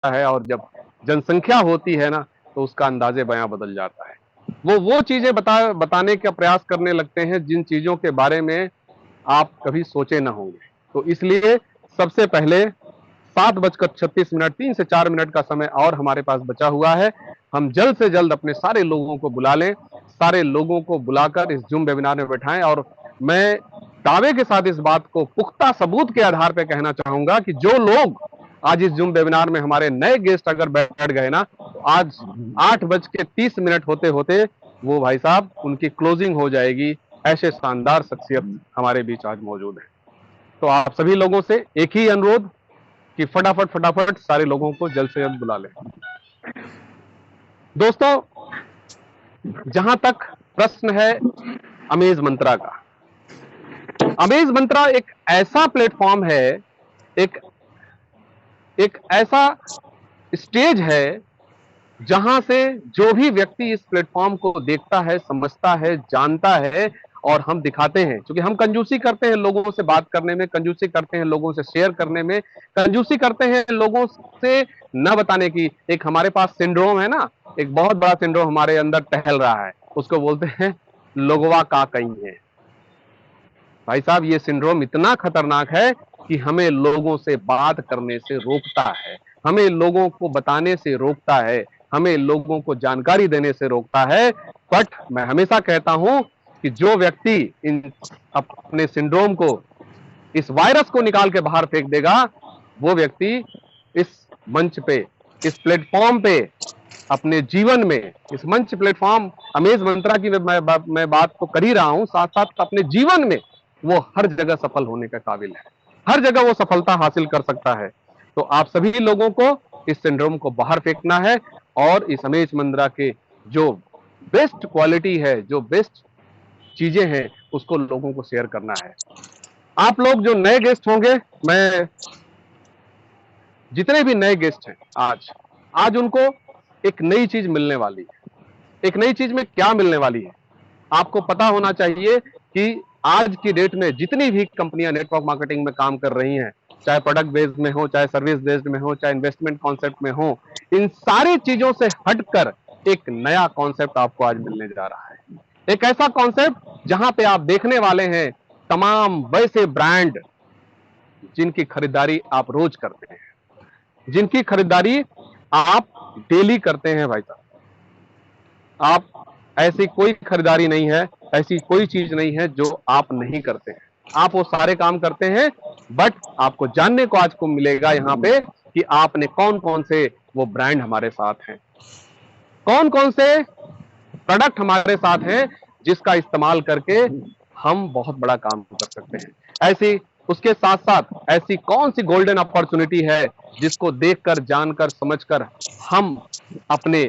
है और जब जनसंख्या होती है ना तो उसका अंदाजे बयां बदल जाता है। वो चीजें बताने का प्रयास करने लगते हैं जिन चीजों के बारे में आप कभी सोचे ना होंगे। तो इसलिए सबसे पहले 7:36, 3 से 4 मिनट का समय और हमारे पास बचा हुआ है। हम जल्द से जल्द अपने सारे लोगों को बुला लें, सारे लोगों को बुलाकर इस जूम वेबिनार में बैठाएं। और मैं दावे के साथ इस बात को पुख्ता सबूत के आधार पर कहना चाहूंगा कि जो लोग आज इस जूम वेबिनार में हमारे नए गेस्ट अगर बैठ गए ना, तो आज 8:30 होते होते वो भाई साहब उनकी क्लोजिंग हो जाएगी। ऐसे शानदार शख्सियत हमारे बीच आज मौजूद है। तो आप सभी लोगों से एक ही अनुरोध कि फटाफट फटाफट सारे लोगों को जल्द से जल्द बुला लें। दोस्तों, जहां तक प्रश्न है अमेज मंत्रा का, अमेज मंत्रा एक ऐसा प्लेटफॉर्म है, एक ऐसा स्टेज है जहां से जो भी व्यक्ति इस प्लेटफॉर्म को देखता है, समझता है, जानता है और हम दिखाते हैं। क्योंकि हम कंजूसी करते हैं लोगों से बात करने में, कंजूसी करते हैं लोगों से शेयर करने में, कंजूसी करते हैं लोगों से न बताने की। एक हमारे पास सिंड्रोम है ना, एक बहुत बड़ा सिंड्रोम हमारे अंदर टहल रहा है, उसको बोलते हैं लोगवा का कहीं है। भाई साहब, ये सिंड्रोम इतना खतरनाक है कि हमें लोगों से बात करने से रोकता है, हमें लोगों को बताने से रोकता है, हमें लोगों को जानकारी देने से रोकता है। बट मैं हमेशा कहता हूं कि जो व्यक्ति इन अपने सिंड्रोम को, इस वायरस को निकाल के बाहर फेंक देगा, वो व्यक्ति इस मंच पे, इस प्लेटफॉर्म पे, अपने जीवन में, इस मंच प्लेटफॉर्म अमेज मंत्रा की मैं बात तो कर ही रहा हूं, साथ साथ अपने जीवन में वो हर जगह सफल होने का काबिल है, हर जगह वो सफलता हासिल कर सकता है। तो आप सभी लोगों को इस सिंड्रोम को बाहर फेंकना है और इस अमेज मंत्रा के जो बेस्ट क्वालिटी है, जो बेस्ट चीजें हैं, उसको लोगों को शेयर करना है। आप लोग जो नए गेस्ट होंगे, मैं जितने भी नए गेस्ट हैं आज उनको एक नई चीज मिलने वाली है। एक नई चीज में क्या मिलने वाली है आपको पता होना चाहिए कि आज की डेट में जितनी भी कंपनियां नेटवर्क मार्केटिंग में काम कर रही हैं, चाहे प्रोडक्ट बेस्ड में हो, चाहे सर्विस बेस्ड में हो, चाहे इन्वेस्टमेंट कॉन्सेप्ट में हो, इन सारी चीजों से हटकर एक नया कॉन्सेप्ट आपको आज मिलने जा रहा है। एक ऐसा कॉन्सेप्ट जहां पे आप देखने वाले हैं तमाम वैसे ब्रांड जिनकी खरीदारी आप रोज करते हैं, जिनकी खरीदारी आप डेली करते हैं। भाई साहब, आप ऐसी कोई खरीदारी नहीं है, ऐसी कोई चीज नहीं है जो आप नहीं करते हैं। आप वो सारे काम करते हैं। बट आपको जानने को आज को मिलेगा यहां पे कि आपने कौन कौन से वो ब्रांड हमारे साथ हैं, कौन कौन से प्रोडक्ट हमारे साथ हैं जिसका इस्तेमाल करके हम बहुत बड़ा काम कर सकते हैं। ऐसी उसके साथ साथ ऐसी कौन सी गोल्डन अपॉर्चुनिटी है जिसको देखकर, जानकर, समझकर हम अपने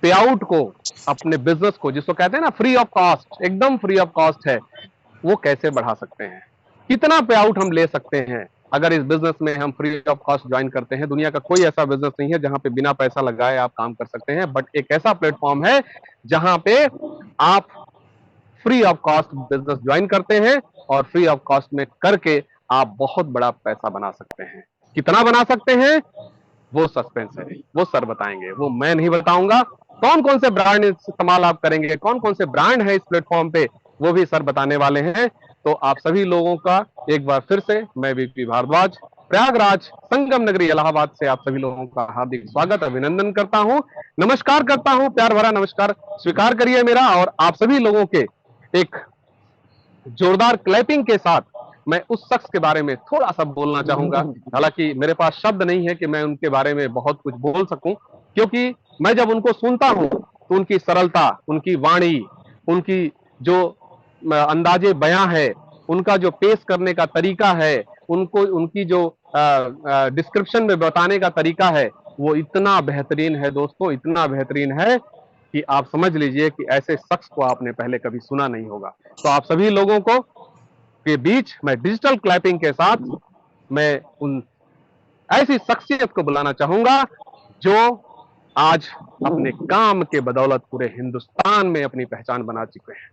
पे आउट को, अपने बिजनेस को, जिसको कहते हैं ना फ्री ऑफ कॉस्ट, एकदम फ्री ऑफ कॉस्ट है, वो कैसे बढ़ा सकते हैं, कितना पे आउट हम ले सकते हैं अगर इस बिजनेस में हम फ्री ऑफ कॉस्ट ज्वाइन करते हैं। दुनिया का कोई ऐसा बिजनेस नहीं है जहां पे बिना पैसा लगाए आप काम कर सकते हैं, बट एक ऐसा प्लेटफॉर्म है जहां पे आप free of cost business join करते हैं और फ्री ऑफ कॉस्ट में करके आप बहुत बड़ा पैसा बना सकते हैं। कितना बना सकते हैं वो सस्पेंस है, वो सर बताएंगे, वो मैं नहीं बताऊंगा। कौन कौन से ब्रांड इस्तेमाल आप करेंगे, कौन कौन से ब्रांड है इस प्लेटफॉर्म पे, वो भी सर बताने वाले हैं। तो आप सभी लोगों का एक बार फिर से मैं वीपी भारद्वाज, प्रयागराज संगम नगरी इलाहाबाद से आप सभी लोगों का हार्दिक स्वागत, अभिनंदन करता हूं, नमस्कार करता हूं, प्यार भरा नमस्कार स्वीकार करिए मेरा। और आप सभी लोगों के एक जोरदार क्लैपिंग के साथ मैं उस शख्स के बारे में थोड़ा सा बोलना चाहूंगा। हालांकि मेरे पास शब्द नहीं है कि मैं उनके बारे में बहुत कुछ बोल सकूं, क्योंकि मैं जब उनको सुनता हूं तो उनकी सरलता, उनकी वाणी, उनकी जो अंदाजे बयां है, उनका जो पेश करने का तरीका है, उनको उनकी जो डिस्क्रिप्शन में बताने का तरीका है, वो इतना बेहतरीन है दोस्तों, इतना बेहतरीन है कि आप समझ लीजिए कि ऐसे शख्स को आपने पहले कभी सुना नहीं होगा। तो आप सभी लोगों को के बीच मैं डिजिटल क्लैपिंग के साथ मैं उन ऐसी शख्सियत को बुलाना चाहूंगा जो आज अपने काम के बदौलत पूरे हिंदुस्तान में अपनी पहचान बना चुके हैं।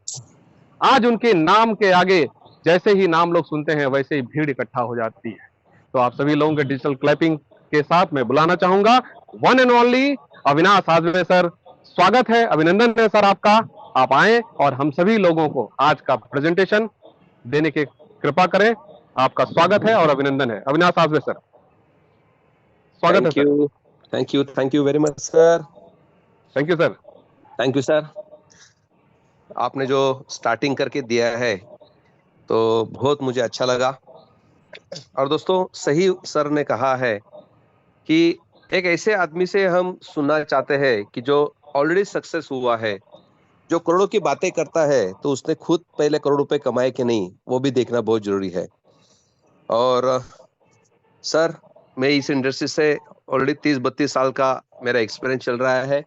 आज उनके नाम के आगे जैसे ही नाम लोग सुनते हैं वैसे ही भीड़ इकट्ठा हो जाती है। तो आप सभी लोगों के डिजिटल क्लैपिंग के साथ मैं बुलाना चाहूंगा one and only Avinash Hajwe sir. स्वागत है, अभिनंदन है सर आपका। आप आए और हम सभी लोगों को आज का प्रेजेंटेशन देने की कृपा करें। आपका स्वागत है और अभिनंदन है, अविनाश हाजवे सर। स्वागत है sir. Thank you very much sir. Thank you sir. Thank you sir. आपने जो स्टार्टिंग करके दिया है तो बहुत मुझे अच्छा लगा। और दोस्तों, सही सर ने कहा है कि एक ऐसे आदमी से हम सुनना चाहते हैं कि जो ऑलरेडी सक्सेस हुआ है, जो करोड़ों की बातें करता है, तो उसने खुद पहले करोड़ रुपए कमाए कि नहीं, वो भी देखना बहुत जरूरी है। और सर, मैं इस इंडस्ट्री से ऑलरेडी 30-32 साल का मेरा एक्सपीरियंस चल रहा है।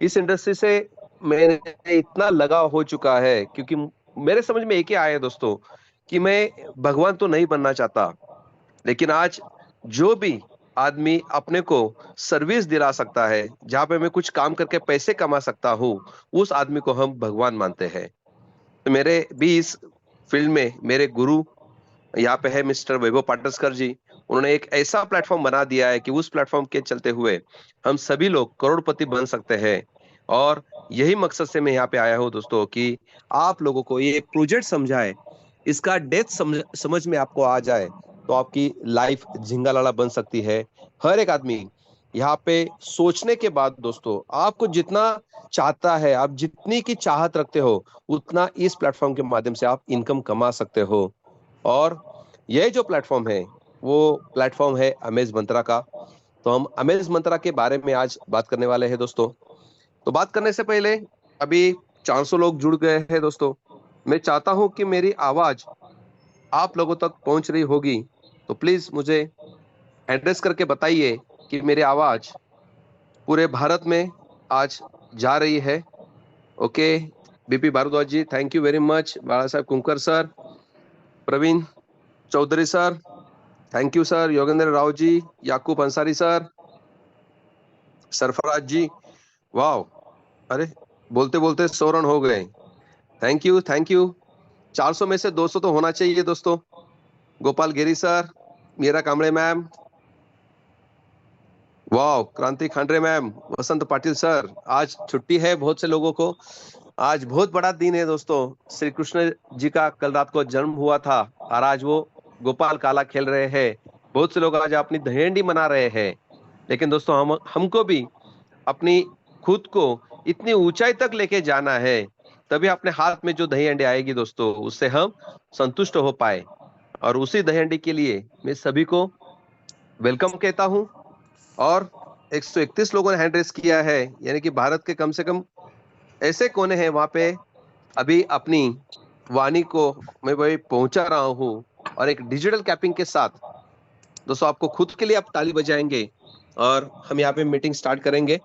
इस इंडस्ट्री से मैंने इतना लगाव हो चुका है, क्योंकि मेरे समझ में एक ही आया है दोस्तों कि मैं भगवान तो नहीं बनना चाहता, लेकिन आज जो भी आदमी अपने को सर्विस दिला सकता है, जहां पे मैं कुछ काम करके पैसे कमा सकता हूँ, उस आदमी को हम भगवान मानते हैं। तो मेरे भी इस फील्ड में मेरे गुरु यहाँ पे है मिस्टर वैभव पाटसकर जी। उन्होंने एक ऐसा प्लेटफॉर्म बना दिया है कि उस प्लेटफॉर्म के चलते हुए हम सभी लोग करोड़पति बन सकते हैं। और यही मकसद से मैं यहाँ पे आया हूँ दोस्तों, कि आप लोगों को ये प्रोजेक्ट समझाए, इसका डेप्थ समझ में आपको आ जाए, तो आपकी लाइफ झिंगालाला बन सकती है। हर एक आदमी यहाँ पे सोचने के बाद दोस्तों, आपको जितना चाहता है, आप जितनी की चाहत रखते हो, उतना इस प्लेटफॉर्म के माध्यम से आप इनकम कमा सकते हो। और यह जो प्लेटफॉर्म है, वो प्लेटफॉर्म है अमेज मंत्रा का। तो हम अमेज मंत्रा के बारे में आज बात करने वाले हैं दोस्तों। तो बात करने से पहले, अभी 400 लोग जुड़ गए हैं दोस्तों। मैं चाहता हूं कि मेरी आवाज आप लोगों तक पहुंच रही होगी, तो प्लीज मुझे एड्रेस करके बताइए कि मेरी आवाज पूरे भारत में आज जा रही है। Okay, BP Bhardwaj ji, thank you very much. Bala Sahab Kunkar sir, Praveen Chaudhary sir, thank you sir. Yogendra Rao ji, Yakub Ansari sir, Sarfaraz ji, वाह, अरे बोलते बोलते 100 रन हो गए। थैंक यू 400 में से 200 तो होना चाहिए दोस्तों। गोपाल गिरी सर, मीरा कांबळे मैम, वाह, क्रांति खांडरे मैम, वसंत पाटिल सर। आज छुट्टी है बहुत से लोगों को। आज बहुत बड़ा दिन है दोस्तों। श्री कृष्ण जी का कल रात को जन्म हुआ था और आज वो गोपाल काला खेल रहे हैं। बहुत से लोग आज अपनी दहीहंडी मना रहे हैं। लेकिन दोस्तों, हमको भी अपनी खुद को इतनी ऊंचाई तक लेके जाना है, तभी अपने हाथ में जो दहीहंडी आएगी दोस्तों, उससे हम संतुष्ट हो पाए। और उसी दहीहंडी के लिए मैं सभी को वेलकम कहता हूं। और 131 लोगों ने हैंड रेस किया है, यानी कि भारत के कम से कम ऐसे कोने हैं वहां पे अभी अपनी वाणी को मैं वही पहुंचा रहा हूं। और एक डिजिटल कैपिंग के साथ दोस्तों, आपको खुद के लिए आप ताली बजाएंगे और हम यहाँ पे मीटिंग स्टार्ट करेंगे।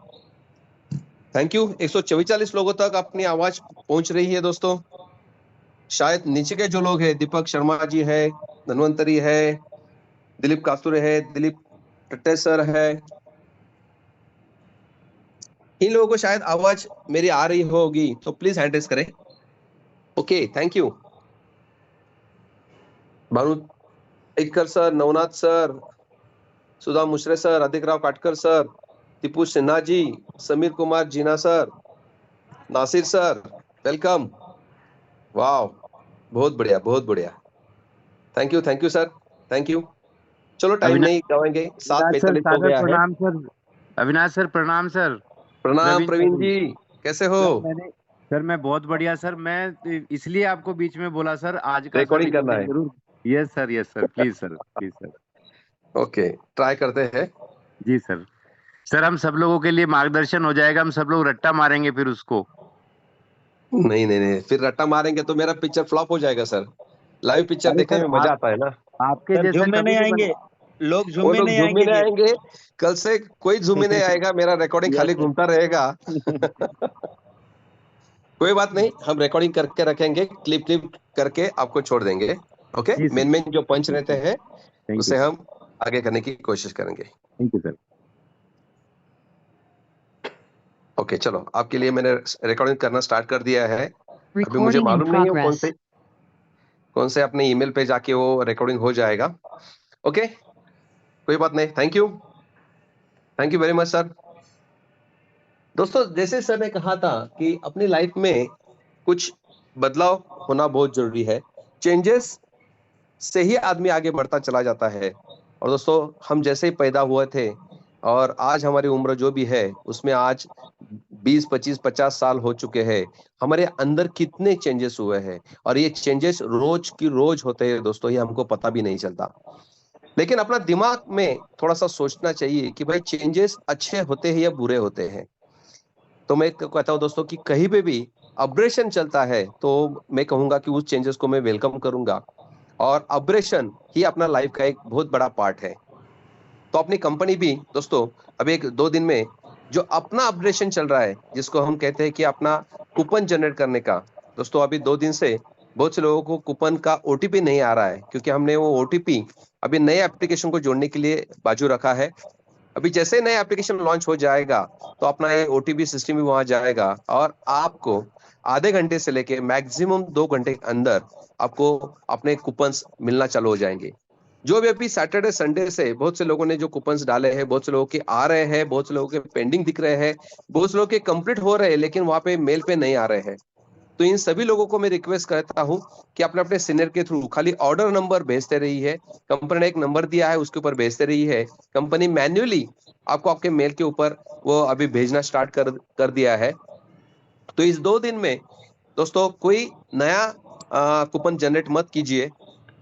Thank you. 144 लोगों तक अपनी आवाज पहुंच रही है दोस्तों। शायद नीचे के जो लोग हैं, दीपक शर्मा जी है, धनवंतरी है, दिलीप कास्तुरे है, दिलीप टट्टे सर है, इन लोगों को शायद आवाज मेरी आ रही होगी, तो प्लीज हैंड रेस करें। Okay, thank you. Bhanu Ikkar sir, Navnath sir, Sudha Mushre sir, Adhik Rao Katkar sir, Tipu Sinha ji, Sameer Kumar Jeena sir, Nasir sir, welcome. वाह, बहुत बढ़िया, बहुत बढ़िया। Thank you sir, thank you. चलो टाइम नहीं गवाएंगे, 7:45 हो गया है। प्रणाम सर। अविनाश सर प्रणाम सर। प्रणाम प्रवीण जी, कैसे हो? सर मैं बहुत बढ़िया सर। मैं इसलिए आपको बीच में बोला सर, आज का रिकॉर्डिंग करना है। जरूर। Yes sir, please sir. Okay, try करते हैं। जी सर। सर हम सब लोगों के लिए मार्गदर्शन हो जाएगा, हम सब लोग रट्टा मारेंगे फिर उसको। नहीं, फिर रट्टा मारेंगे तो मेरा पिक्चर फ्लॉप हो जाएगा सर। लाइव पिक्चर देखने में मजा आता है ना। आपके जैसे झूमे नहीं आएंगे लोग, झूमे नहीं आएंगे। कल से कोई झूमे नहीं आएगा, मेरा रिकॉर्डिंग खाली घूमता रहेगा। कोई बात नहीं, हम रिकॉर्डिंग करके रखेंगे, क्लिप करके आपको छोड़ देंगे। ओके, मेन जो पंच रहते हैं उसे हम आगे करने की कोशिश करेंगे। Thank you sir. ओके, चलो, आपके लिए मैंने रिकॉर्डिंग करना स्टार्ट कर दिया है। अभी मुझे मालूम नहीं है कौन से अपने ईमेल पे जाके वो रिकॉर्डिंग हो जाएगा। ओके, कोई बात नहीं, thank you. Thank you very much sir. दोस्तों जैसे सर ने कहा था कि अपनी लाइफ में कुछ बदलाव होना बहुत जरूरी है। चेंजेस से ही आदमी आगे बढ़ता चला जाता है। और दोस्तों हम जैसे ही पैदा हुए थे और आज हमारी उम्र जो भी है उसमें आज 20, 25, 50 साल हो चुके हैं। हमारे अंदर कितने चेंजेस हुए हैं और ये चेंजेस रोज की रोज होते हैं दोस्तों, ये हमको पता भी नहीं चलता। लेकिन अपना दिमाग में थोड़ा सा सोचना चाहिए कि भाई चेंजेस अच्छे होते हैं या बुरे होते हैं। तो मैं कहता हूँ दोस्तों कि कहीं पे भी अब्रेशन चलता है तो मैं कहूंगा कि उस चेंजेस को मैं वेलकम करूंगा। और अब्रेशन ही अपना लाइफ का एक बहुत बड़ा पार्ट है। तो अपनी कंपनी भी दोस्तों अभी 1-2 दिन में जो अपना अपग्रेडेशन चल रहा है जिसको हम कहते हैं कि अपना कूपन जनरेट करने का, दोस्तों अभी 2 दिन से बहुत से लोगों को कूपन का ओटीपी नहीं आ रहा है क्योंकि हमने वो ओटीपी अभी नए एप्लीकेशन को जोड़ने के लिए बाजू रखा है। अभी जैसे नया एप्लीकेशन लॉन्च हो जाएगा तो अपना ये ओटीपी सिस्टम भी वहां जाएगा और आपको आधे घंटे से लेके मैक्सिमम 2 घंटे के अंदर आपको अपने कूपन्स मिलना चालू हो जाएंगे। जो भी अभी सैटरडे संडे से बहुत से लोगों ने जो कूपन्स डाले हैं, बहुत से लोगों के आ रहे हैं, बहुत से लोगों के पेंडिंग दिख रहे हैं, बहुत से लोगों के कंप्लीट हो रहे हैं लेकिन वहां पे मेल पे नहीं आ रहे हैं। तो इन सभी लोगों को मैं रिक्वेस्ट करता हूं कि अपने अपने सीनियर के थ्रू खाली ऑर्डर नंबर भेजते रही है। कंपनी ने एक नंबर दिया है उसके ऊपर भेजते रही है। कंपनी मैन्युअली आपको आपके मेल के ऊपर वो अभी भेजना स्टार्ट कर दिया है। तो इस 2 दिन में दोस्तों कोई नया कूपन जनरेट मत कीजिए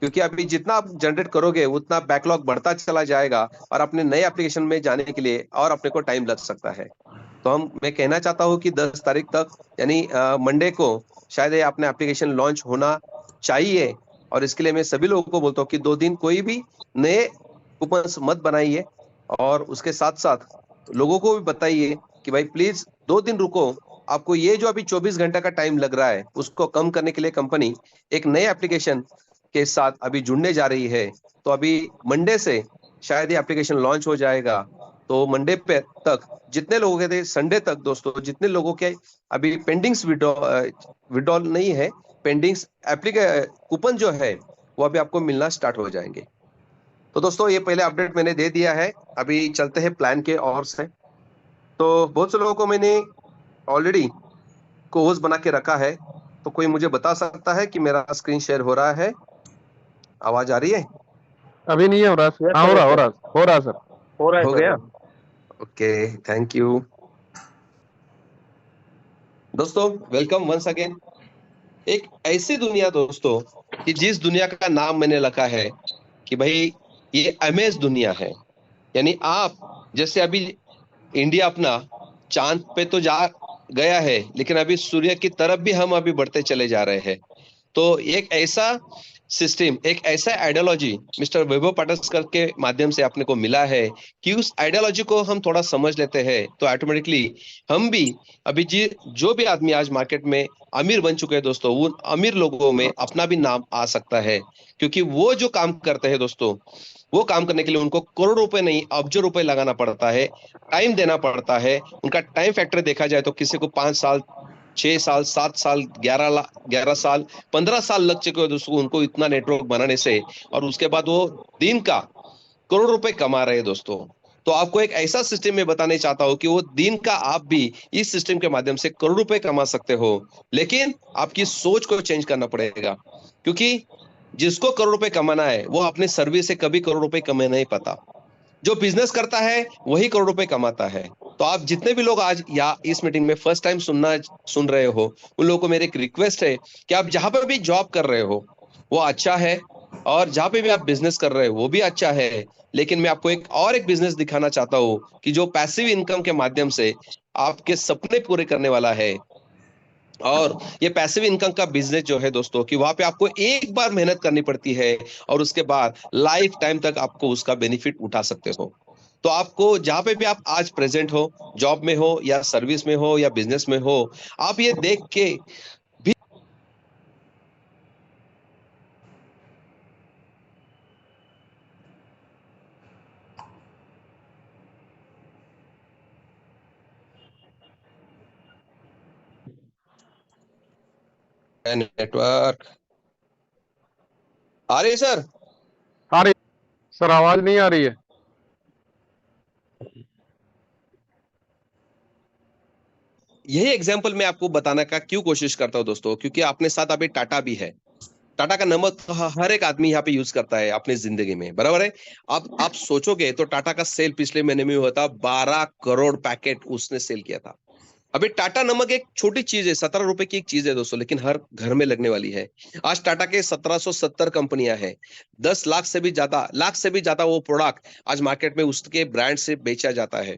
क्योंकि अभी जितना आप जनरेट करोगे उतना बैकलॉग बढ़ता चला जाएगा और अपने नए एप्लीकेशन में जाने के लिए और अपने को टाइम लग सकता है। तो मैं कहना चाहता हूं कि 10 तारीख तक यानी मंडे को शायद ये अपने एप्लीकेशन लॉन्च होना चाहिए। और इसके लिए मैं सभी लोगों को बोलता हूँ कि 2 दिन कोई भी नए कूपन मत बनाइए और उसके साथ साथ लोगों को भी बताइए कि भाई प्लीज 2 दिन रुको। आपको ये जो अभी 24 घंटा का टाइम लग रहा है उसको कम करने के लिए कंपनी एक नए एप्लीकेशन के साथ अभी जुड़ने जा रही है। तो अभी मंडे से शायद ये एप्लीकेशन लॉन्च हो जाएगा। तो मंडे पे तक जितने लोगों के थे संडे तक दोस्तों जितने लोगों के अभी पेंडिंग्स विड्रॉल नहीं है, पेंडिंग्स कूपन जो है वो अभी आपको मिलना स्टार्ट हो जाएंगे। तो दोस्तों ये पहले अपडेट मैंने दे दिया है। अभी चलते हैं प्लान के और से। तो बहुत से लोगों को मैंने ऑलरेडी कोहोस्ट बना के रखा है। तो कोई मुझे बता सकता है कि मेरा स्क्रीन शेयर हो रहा है? आवाज आ रही है? अभी नहीं है हो रहा सर। हाँ, हो रहा सर। हो रहा है हो सर। गया? Okay, thank you. दोस्तों वेलकम वंस अगेन। एक ऐसी दुनिया दोस्तों कि जिस दुनिया का नाम मैंने रखा है कि भाई ये अमेज दुनिया है। यानी आप जैसे अभी इंडिया अपना चांद पे तो जा गया है लेकिन अभी सूर्य की तरफ भी हम अभी बढ़ते चले जा रहे हैं। तो एक ऐसा सिस्टम, एक ऐसा आइडियोलॉजी मिस्टर वैभव पाटस्कर के माध्यम से अपने को मिला है कि उस आइडियोलॉजी को हम थोड़ा समझ लेते हैं तो ऑटोमेटिकली हम भी अभी जो भी आदमी आज मार्केट में अमीर बन चुके हैं दोस्तों उन अमीर लोगों में अपना भी नाम आ सकता है। क्योंकि वो जो काम करते हैं दोस्तों वो काम करने के लिए उनको करोड़ रुपए नहीं अब्जों रुपए लगाना पड़ता है, टाइम देना पड़ता है। उनका टाइम फैक्टर देखा जाए तो किसी को 5 साल, 6 साल, 7 साल, 11 साल, 15 साल लग चुके हो दोस्तों उनको इतना नेटवर्क बनाने से। और उसके बाद वो दिन का करोड़ रुपए कमा रहे हैं दोस्तों। तो आपको एक ऐसा सिस्टम में बताने चाहता हूं कि वो दिन का आप भी इस सिस्टम के माध्यम से करोड़ रुपए कमा सकते हो। लेकिन आपकी सोच को चेंज करना पड़ेगा क्योंकि जिसको करोड़ रुपए कमाना है वो अपने सर्विस से कभी करोड़ रुपए कमा नहीं पाता। जो बिजनेस करता है वही करोड़ रुपए कमाता है। तो आप जितने भी लोग आज या इस मीटिंग में फर्स्ट टाइम सुन रहे हो उन लोगों को मेरी एक रिक्वेस्ट है कि आप जहां पर भी जॉब कर रहे हो वो अच्छा है और जहां पे भी आप बिजनेस कर रहे हो वो भी अच्छा है। लेकिन मैं आपको एक बिजनेस दिखाना चाहता हूँ कि जो पैसिव इनकम के माध्यम से आपके सपने पूरे करने वाला है। और ये पैसिव इनकम का बिजनेस जो है दोस्तों कि वहां पे आपको एक बार मेहनत करनी पड़ती है और उसके बाद लाइफ टाइम तक आपको उसका बेनिफिट उठा सकते हो। तो आपको जहां पे भी आप आज प्रेजेंट हो, जॉब में हो या सर्विस में हो या बिजनेस में हो, आप ये देख के भी नेटवर्क आ रही है सर? आ रही सर, आवाज नहीं आ रही है। यही एग्जाम्पल मैं आपको बताने का क्यों कोशिश करता हूँ दोस्तों, क्योंकि अपने साथ अभी टाटा भी है। टाटा का नमक हर एक आदमी यहाँ पे यूज करता है अपनी जिंदगी में, बराबर है। आप सोचोगे तो टाटा का सेल पिछले महीने में हुआ था 12 करोड़ पैकेट उसने सेल किया था। अभी टाटा नमक एक छोटी चीज है, 17 रुपए की एक चीज है दोस्तों, लेकिन हर घर में लगने वाली है। आज टाटा के 1770 कंपनियां हैं, 10 लाख से भी ज्यादा वो प्रोडक्ट आज मार्केट में उसके ब्रांड से बेचा जाता है।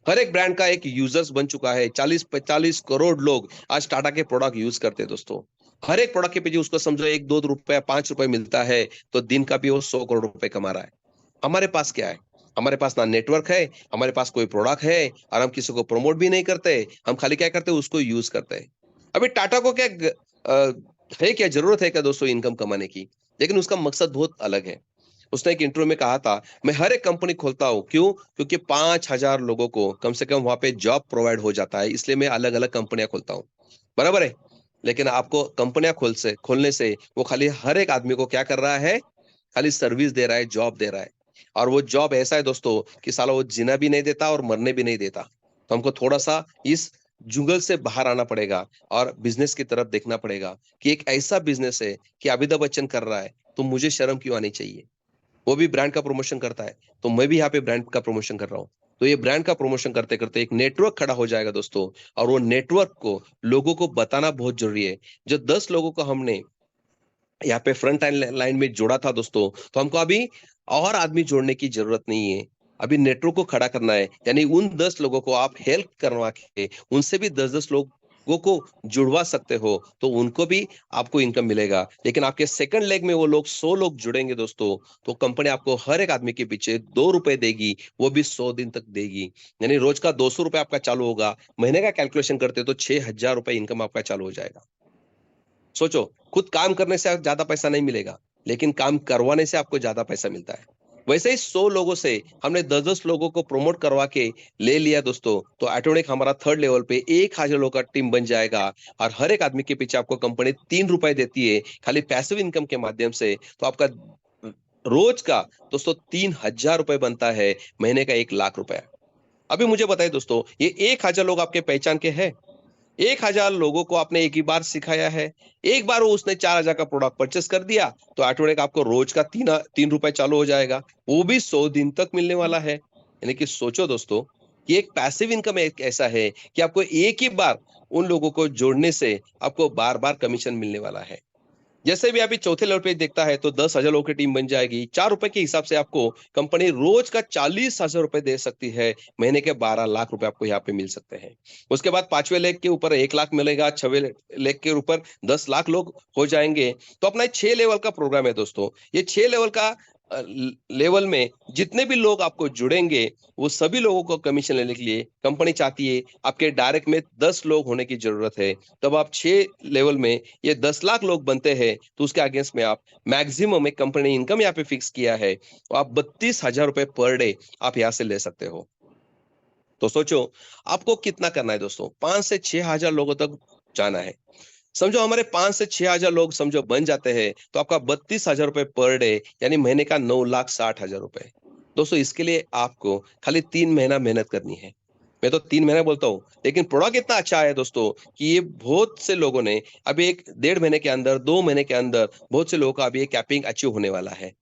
हर एक ब्रांड का एक यूजर्स बन चुका है, 40-45 करोड़ लोग आज टाटा के प्रोडक्ट यूज करते हैं दोस्तों। हर एक प्रोडक्ट के पीछे उसको समझो 1-2 रुपए 5 रुपए मिलता है, तो दिन का भी वो 100 करोड़ रुपए कमा रहा है। हमारे पास क्या है? हमारे पास ना नेटवर्क है, हमारे पास कोई प्रोडक्ट है, और हम किसी को प्रमोट भी नहीं करते। हम खाली क्या करते हैं, उसको यूज करते हैं। अभी टाटा को क्या है, क्या जरूरत है क्या दोस्तों इनकम कमाने की? लेकिन उसका मकसद बहुत अलग है। उसने एक इंटरव्यू में कहा था, मैं हर एक कंपनी खोलता हूँ, क्यों? क्योंकि 5,000 लोगों को कम से कम वहां पे जॉब प्रोवाइड हो जाता है, इसलिए मैं अलग अलग कंपनियां खोलता हूँ, बराबर है। लेकिन आपको कंपनियां खोलने से वो खाली हर एक आदमी को क्या कर रहा है, खाली सर्विस दे रहा है, जॉब दे रहा है। और वो जॉब ऐसा है दोस्तों कि साला वो जीना भी नहीं देता और मरने भी नहीं देता। तो हमको थोड़ा सा इस जुगल से बाहर आना पड़ेगा और बिजनेस की तरफ देखना पड़ेगा कि एक ऐसा बिजनेस है कि अमिताभ बच्चन कर रहा है, तो मुझे शर्म क्यों आनी चाहिए? वो भी ब्रांड का प्रमोशन करता है, तो मैं भी यहाँ पे ब्रांड का प्रमोशन कर रहा हूँ। तो ये ब्रांड का प्रमोशन करते करते एक नेटवर्क खड़ा हो जाएगा दोस्तों, और वो नेटवर्क को लोगों को बताना बहुत जरूरी है। जो 10 लोगों को हमने यहाँ पे फ्रंट लाइन में जोड़ा था दोस्तों, तो हमको अभी और आदमी जोड़ने की जरूरत नहीं है। अभी नेटवर्क को खड़ा करना है, यानी उन 10 लोगों को आप हेल्प करवा के उनसे भी 10-10 लोगों को जुड़वा सकते हो, तो उनको भी आपको इनकम मिलेगा। लेकिन आपके सेकंड लेग में वो लोग 100 लोग जुड़ेंगे दोस्तों, तो कंपनी आपको हर एक आदमी के पीछे 2 रुपए देगी, वो भी 100 दिन तक देगी। यानी रोज का 200 रुपए आपका चालू होगा, महीने का कैलकुलेशन करते तो 6,000 रुपए इनकम आपका चालू हो जाएगा। सोचो, खुद काम करने से ज्यादा पैसा नहीं मिलेगा, लेकिन काम करवाने से आपको ज्यादा पैसा मिलता है। वैसे ही 100 लोगों से हमने 10-10 लोगों को प्रमोट करवा के ले लिया दोस्तों, तो ऑटोमेटिक हमारा थर्ड लेवल पे 1,000 लोगों का टीम बन जाएगा। और हर एक आदमी के पीछे आपको कंपनी 3 रुपए देती है, खाली पैसिव इनकम के माध्यम से। तो आपका रोज का दोस्तों 3,000 रुपए बनता है, महीने का 1,00,000 रुपए। अभी मुझे बताइए दोस्तों, ये 1,000 लोग आपके पहचान के हैं? 1,000 लोगों को आपने एक ही बार सिखाया है, एक बार वो उसने 4,000 का प्रोडक्ट परचेस कर दिया, तो ऑटोमेटिक आपको रोज का 3 रुपए चालू हो जाएगा, वो भी 100 दिन तक मिलने वाला है। यानी कि सोचो दोस्तों कि एक पैसिव इनकम एक ऐसा है कि आपको एक ही बार उन लोगों को जोड़ने से आपको बार बार कमीशन मिलने वाला है। जैसे भी अभी चौथे लेवल पे देखता है, तो 10,000 लोगों की टीम बन जाएगी। 4 रुपए के हिसाब से आपको कंपनी रोज का 40,000 रुपए दे सकती है, महीने के 12 लाख रुपए आपको यहाँ पे मिल सकते हैं। उसके बाद 5वें लेग के ऊपर 1 लाख मिलेगा, 6वें लेग के ऊपर 10 लाख लोग हो जाएंगे। तो अपना 6 लेवल का प्रोग्राम है दोस्तों। ये 6 लेवल का लेवल में जितने भी लोग आपको जुड़ेंगे, वो सभी लोगों को कमीशन लेने के लिए कंपनी चाहती है आपके डायरेक्ट में 10 लोग होने की जरूरत है। तब आप 6 लेवल में ये 10 लाख लोग बनते हैं, तो उसके अगेंस्ट में आप मैक्सिमम एक कंपनी इनकम यहाँ पे फिक्स किया है, तो आप 32,000 रुपए पर डे आप यहाँ से ले सकते हो। तो सोचो आपको कितना करना है दोस्तों, 5 से 6,000 लोगों तक जाना है। समझो हमारे 5 से 6,000 लोग समझो बन जाते हैं, तो आपका 32,000 रुपए पर डे, यानी महीने का 9,60,000 रुपए। दोस्तों इसके लिए आपको खाली 3 महीना मेहनत करनी है। मैं तो 3 महीना बोलता हूँ, लेकिन प्रोडक्ट इतना अच्छा है दोस्तों कि ये बहुत से लोगों ने अभी 1-1.5 महीने के अंदर, 2 महीने के अंदर बहुत से लोगों का अभी कैपिंग अचीव होने वाला है,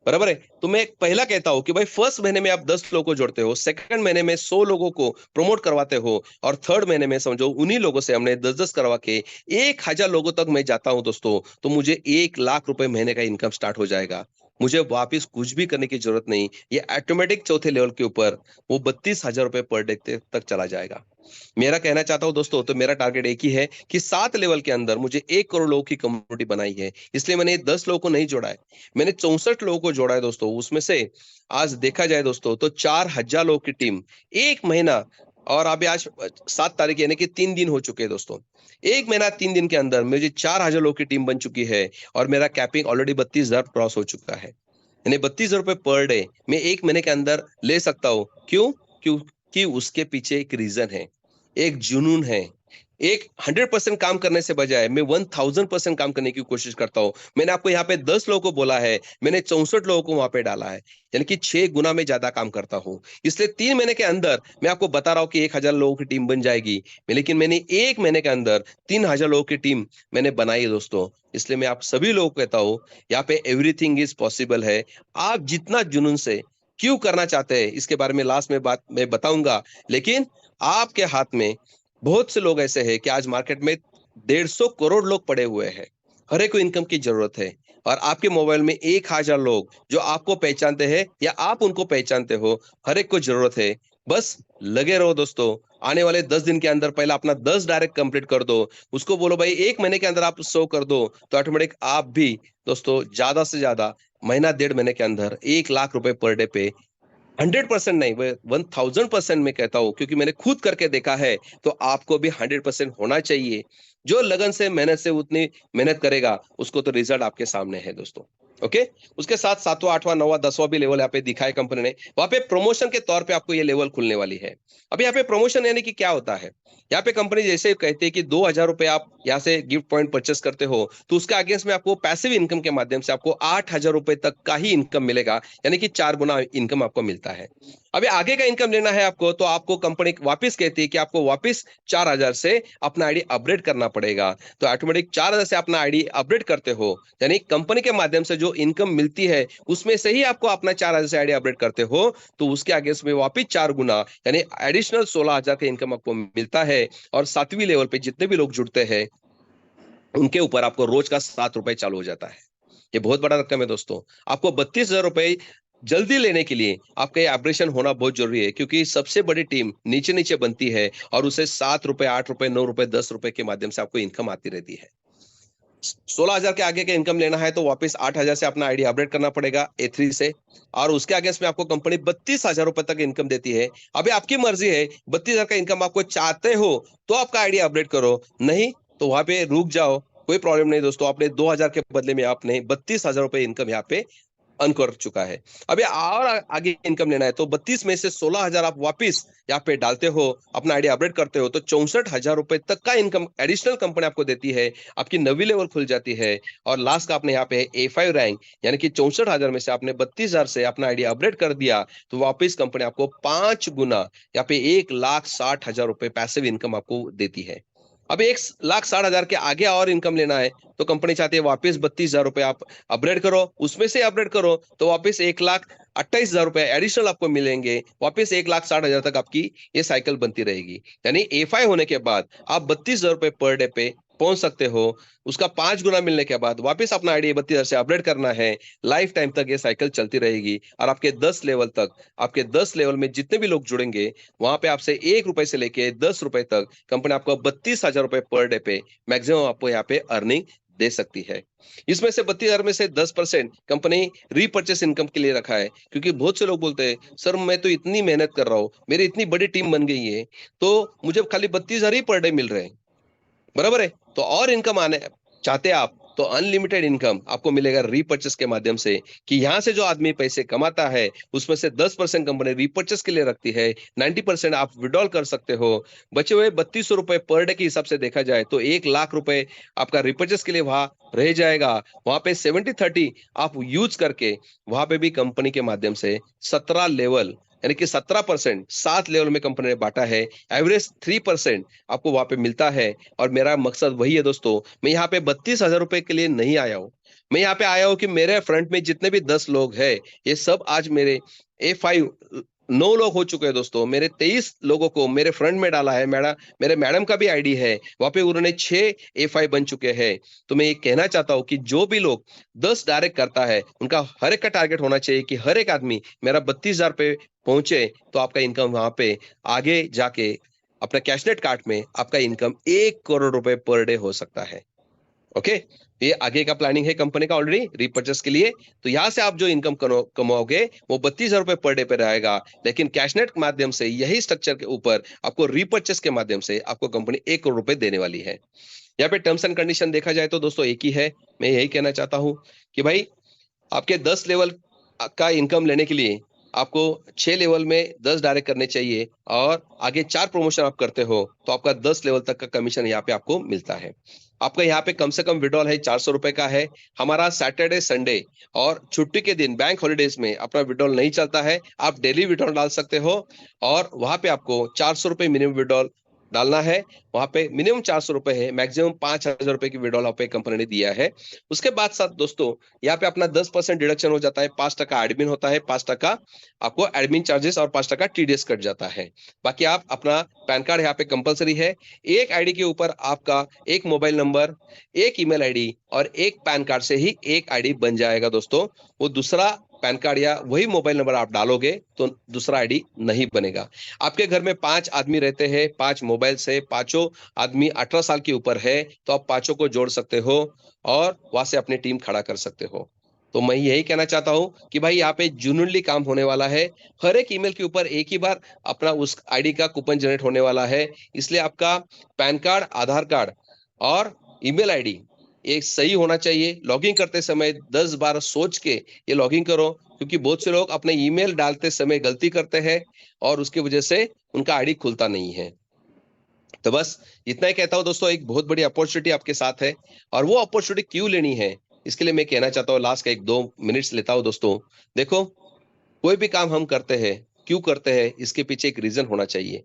बराबर है। तो मैं पहला कहता हूं कि भाई फर्स्ट महीने में आप 10 लोगों को जोड़ते हो, सेकंड महीने में 100 लोगों को प्रमोट करवाते हो, और थर्ड महीने में समझो उन्हीं लोगों से हमने 10-10 करवा के 1,000 लोगों तक मैं जाता हूं दोस्तों, तो मुझे 1,00,000 रुपए महीने का इनकम स्टार्ट हो जाएगा। मुझे वापिस कुछ भी करने की जरूरत नहीं, ये ऑटोमेटिक चौथे लेवल के ऊपर वो 32,000 रुपए पर डे तक चला जाएगा। मेरा कहना चाहता हूं दोस्तों, तो मेरा टारगेट एक ही है कि 7 लेवल के अंदर मुझे 1 करोड़ लोगों की कम्युनिटी बनाई है, इसलिए मैंने 10 लोगों को नहीं जोड़ा है, मैंने 64 लोगों को जोड़ा है दोस्तों। उसमें से आज देखा जाए दोस्तों, तो 4,000 लोगों की टीम 1 महीना, और अभी आज 7 तारीख यानी कि 3 दिन हो चुके हैं दोस्तों। 1 महीना 3 दिन के अंदर मुझे 4,000 लोगों की टीम बन चुकी है, और मेरा कैपिंग ऑलरेडी 32,000 क्रॉस हो चुका है। यानी 32,000 रुपए पर डे मैं 1 महीने के अंदर ले सकता हूँ। क्यों? क्योंकि उसके पीछे एक रीजन है, एक जुनून है। एक 100% काम करने से बजाय मैं 1000% काम करने की कोशिश करता हूं। मैंने आपको यहाँ पे 10 लोगों को बोला है, मैंने 64 लोगों को वहां पे डाला है, यानी कि 6 गुना में ज्यादा काम करता हूं। इसलिए 3 महीने के अंदर मैं आपको बता रहा हूं कि 1000 लोगों की टीम बन जाएगी, लेकिन मैंने 1 महीने के अंदर 3000 लोगों की टीम मैंने बनाई है दोस्तों। इसलिए मैं आप सभी लोगों को कहता हूं, यहाँ पे एवरीथिंग इज पॉसिबल है। आप जितना जुनून से क्यों करना चाहते हैं इसके बारे में लास्ट में बात मैं बताऊंगा, लेकिन आपके हाथ में बहुत से लोग ऐसे हैं कि आज मार्केट में 150 करोड़ लोग पड़े हुए हैं, हर एक को इनकम की जरूरत है, और आपके मोबाइल में 1000 लोग जो आपको पहचानते हैं या आप उनको पहचानते हो, हर एक को जरूरत है। बस लगे रहो दोस्तों, आने वाले 10 दिन के अंदर पहला अपना 10 डायरेक्ट कंप्लीट कर दो, उसको बोलो भाई 1 महीने के अंदर आप 100 कर दो, तो ऑटोमेटिक आप भी दोस्तों ज्यादा से ज्यादा महीना 1.5 महीने के अंदर 1 लाख रुपए पर डे पे 100% नहीं, 1000% मैं कहता हूं, क्योंकि मैंने खुद करके देखा है। तो आपको भी 100% होना चाहिए। जो लगन से मेहनत से उतनी मेहनत करेगा उसको तो रिजल्ट आपके सामने है दोस्तों। ओके, उसके साथ 7वां 8वां 9वां 10वां भी लेवल यहाँ पे दिखाए कंपनी ने, वहां पे प्रमोशन के तौर पे आपको ये लेवल खुलने वाली है। अब यहाँ पे प्रमोशन यानी कि क्या होता है, यहाँ पे कंपनी जैसे कहती है कि 2000 रुपए आप यहाँ से गिफ्ट पॉइंट परचेस करते हो तो उसके अगेंस्ट में आपको पैसिव इनकम के माध्यम से आपको 8000 रुपए तक का ही इनकम मिलेगा, यानी कि 4 गुना इनकम आपको मिलता है। अभी आगे का इनकम लेना है आपको, तो आपको कंपनी वापस कहती है कि आपको वापस 4000 से अपना आईडी अपडेट करना पड़ेगा। तो ऑटोमेटिक 4000 से अपना आईडी अपडेट करते हो, यानी कंपनी के माध्यम से जो इनकम मिलती है उसमें से ही आपको अपना 4000 से आईडी अपडेट करते हो, तो उसके अगेंस्ट में वापस 4 गुना यानी एडिशनल 16000 का इनकम आपको मिलता है। और 7वीं लेवल पे जितने भी लोग जुड़ते हैं उनके ऊपर आपको रोज का 7 रुपए चालू हो जाता है। ये बहुत बड़ा रकम है दोस्तों। आपको 32,000 रुपए जल्दी लेने के लिए आपका ये ऑपरेशन होना बहुत जरूरी है, क्योंकि सबसे बड़ी टीम नीचे नीचे बनती है और उसे 7 रुपए 8 रुपए 9 रुपए 10 रुपए के माध्यम से आपको इनकम आती रहती है। 16,000 के आगे का इनकम लेना है तो वापस 8,000 से अपना आईडी अपडेट करना पड़ेगा A3 से, और उसके आगे में आपको कंपनी 32,000 रुपए तक इनकम देती है। अभी आपकी मर्जी है, 32,000 का इनकम आपको चाहते हो तो आपका आईडी अपडेट करो, नहीं तो वहां पे रुक जाओ, कोई प्रॉब्लम नहीं दोस्तों। आपने 2,000 के बदले में आपने 32,000 रुपए इनकम यहाँ पे अर्न कर चुका है। अभी और आगे इनकम लेना है तो 32 में से 16,000 आप वापिस यहाँ पे डालते हो, अपना आईडी अपडेट करते हो, तो 64,000 रुपए तक का इनकम एडिशनल कंपनी आपको देती है। आपकी 9वीं लेवल खुल जाती है, और लास्ट का आपने यहाँ पे A5 रैंक, यानी कि 64,000 में से आपने 32,000 से अपना आईडी अपडेट कर दिया, तो वापिस कंपनी आपको 5 गुना यहाँ पे 1,60,000 रुपए पैसिव इनकम आपको देती है। अब 1,60,000 के आगे और इनकम लेना है तो कंपनी चाहती है वापस 32,000 रुपए आप अपग्रेड करो, उसमें से अपग्रेड करो तो वापस 1,28,000 रुपए एडिशनल आपको मिलेंगे। वापस 1,60,000 तक आपकी ये साइकिल बनती रहेगी, यानी A5 होने के बाद आप 32,000 रुपए पर डे पे पहुंच सकते हो। उसका 5 गुना मिलने के बाद वापस अपना आईडी 32,000 से अपडेट करना है। लाइफ टाइम तक ये साइकिल चलती रहेगी, और आपके 10 लेवल तक, आपके 10 लेवल में जितने भी लोग जुड़ेंगे वहां पे आपसे 1 रुपए से लेके 10 रुपए तक कंपनी आपको 32,000 रुपए पर डे पे मैक्सिमम आपको यहाँ पे अर्निंग दे सकती है। इसमें से 32,000 में से 10% कंपनी रीपर्चेस इनकम के लिए रखा है, क्योंकि बहुत से लोग बोलते हैं सर मैं तो इतनी मेहनत कर रहा हूँ, मेरी इतनी बड़ी टीम बन गई है, तो मुझे खाली 32,000 ही पर डे मिल रहे हैं, बराबर है। तो और इनकम आने चाहते आप तो अनलिमिटेड इनकम आपको मिलेगा रीपर्चेस के माध्यम से, कि यहां से जो आदमी पैसे कमाता है उसमें से 10% कंपनी रीपर्चेस के लिए रखती है, 90% आप विड्रॉल कर सकते हो। बचे हुए 3200 रुपए पर डे के हिसाब से देखा जाए तो 1,00,000 रुपए आपका रीपर्चेस के लिए वहां रह जाएगा। वहां पे 70-30 आप यूज करके वहां पे भी कंपनी के माध्यम से 17 लेवल यानी कि 17% 7 लेवल में कंपनी ने बांटा है, एवरेज 3% आपको वहां पे मिलता है। और मेरा मकसद वही है दोस्तों, मैं यहाँ पे 32,000 रुपए के लिए नहीं आया हूँ, मैं यहाँ पे आया हूँ कि मेरे फ्रंट में जितने भी 10 लोग हैं ये सब आज मेरे A5 9 लोग हो चुके हैं दोस्तों। मेरे 23 लोगों को मेरे फ्रंट में डाला है। मेरे मैडम का भी आईडी है, वहां पे उन्होंने 6 A5 बन चुके हैं। तो मैं ये कहना चाहता हूँ कि जो भी लोग 10 डायरेक्ट करता है उनका हर एक का टारगेट होना चाहिए कि हर एक आदमी मेरा 32,000 पे पहुंचे, तो आपका इनकम वहां पे आगे जाके अपना कैशनेट कार्ड में आपका इनकम 1 करोड़ रुपए पर डे हो सकता है। ओके, ये आगे का प्लानिंग है कंपनी का ऑलरेडी रीपर्चेस के लिए। तो यहां से आप जो इनकम कमाओगे वो 32,000 रुपए पर डे पे रहेगा, लेकिन कैशनेट के माध्यम से यही स्ट्रक्चर के ऊपर आपको रीपर्चेस के माध्यम से आपको कंपनी 1 करोड़ रुपए देने वाली है। यहाँ पे टर्म्स एंड कंडीशन देखा जाए तो दोस्तों एक ही है। मैं यही कहना चाहता हूं कि भाई आपके 10 लेवल का इनकम लेने के लिए आपको 6 लेवल में 10 डायरेक्ट करने चाहिए और आगे 4 प्रमोशन आप करते हो तो आपका 10 लेवल तक का कमीशन यहाँ पे आपको मिलता है। आपका यहाँ पे कम से कम विड्रॉल है 400 रुपए का है। हमारा सैटरडे संडे और छुट्टी के दिन बैंक हॉलीडेज में अपना विड्रॉल नहीं चलता है, आप डेली विड्रॉल डाल सकते हो और वहां पे आपको 400 रुपए मिनिमम विड्रॉल डालना है। वहां पे मिनिमम 400 रुपए है, मैक्सिमम 5000 रुपए की विड्रॉल आप कंपनी ने दिया है। उसके बाद साथ दोस्तों यहाँ पे अपना 10% डिडक्शन हो जाता है, 5% एडमिन होता है, 5% आपको एडमिन चार्जेस और 5% टीडीएस कट जाता है। बाकी आप अपना पैन कार्ड यहाँ पे कंपलसरी है। एक आईडी के ऊपर आपका एक मोबाइल नंबर, एक ईमेल आईडी और एक पैन कार्ड से ही एक आईडी बन जाएगा दोस्तों। वो दूसरा पैन कार्ड या वही मोबाइल नंबर आप डालोगे तो दूसरा आईडी नहीं बनेगा। आपके घर में 5 आदमी रहते हैं, 5 मोबाइल से, पांचों आदमी 18 साल के ऊपर है तो आप पांचों को जोड़ सकते हो और वहां से अपनी टीम खड़ा कर सकते हो। तो मैं यही कहना चाहता हूं कि भाई यहाँ पे जुनूनली काम होने वाला है। हर एक ईमेल के ऊपर एक ही बार अपना उस आईडी का कूपन जनरेट होने वाला है। इसलिए आपका पैन कार्ड, आधार कार्ड और ईमेल आईडी ये सही होना चाहिए। लॉगिन करते समय 10 बार सोच के ये लॉगिन करो, क्योंकि बहुत से लोग अपने ईमेल डालते समय गलती करते हैं और उसकी वजह से उनका आईडी खुलता नहीं है। तो बस इतना ही कहता हूं दोस्तों, एक बहुत बड़ी अपॉर्चुनिटी आपके साथ है और वो अपॉर्चुनिटी क्यों लेनी है इसके लिए मैं कहना चाहता हूँ। लास्ट का 1-2 मिनट्स लेता हूं दोस्तों। देखो, कोई भी काम हम करते हैं, क्यों करते हैं इसके पीछे एक रीजन होना चाहिए।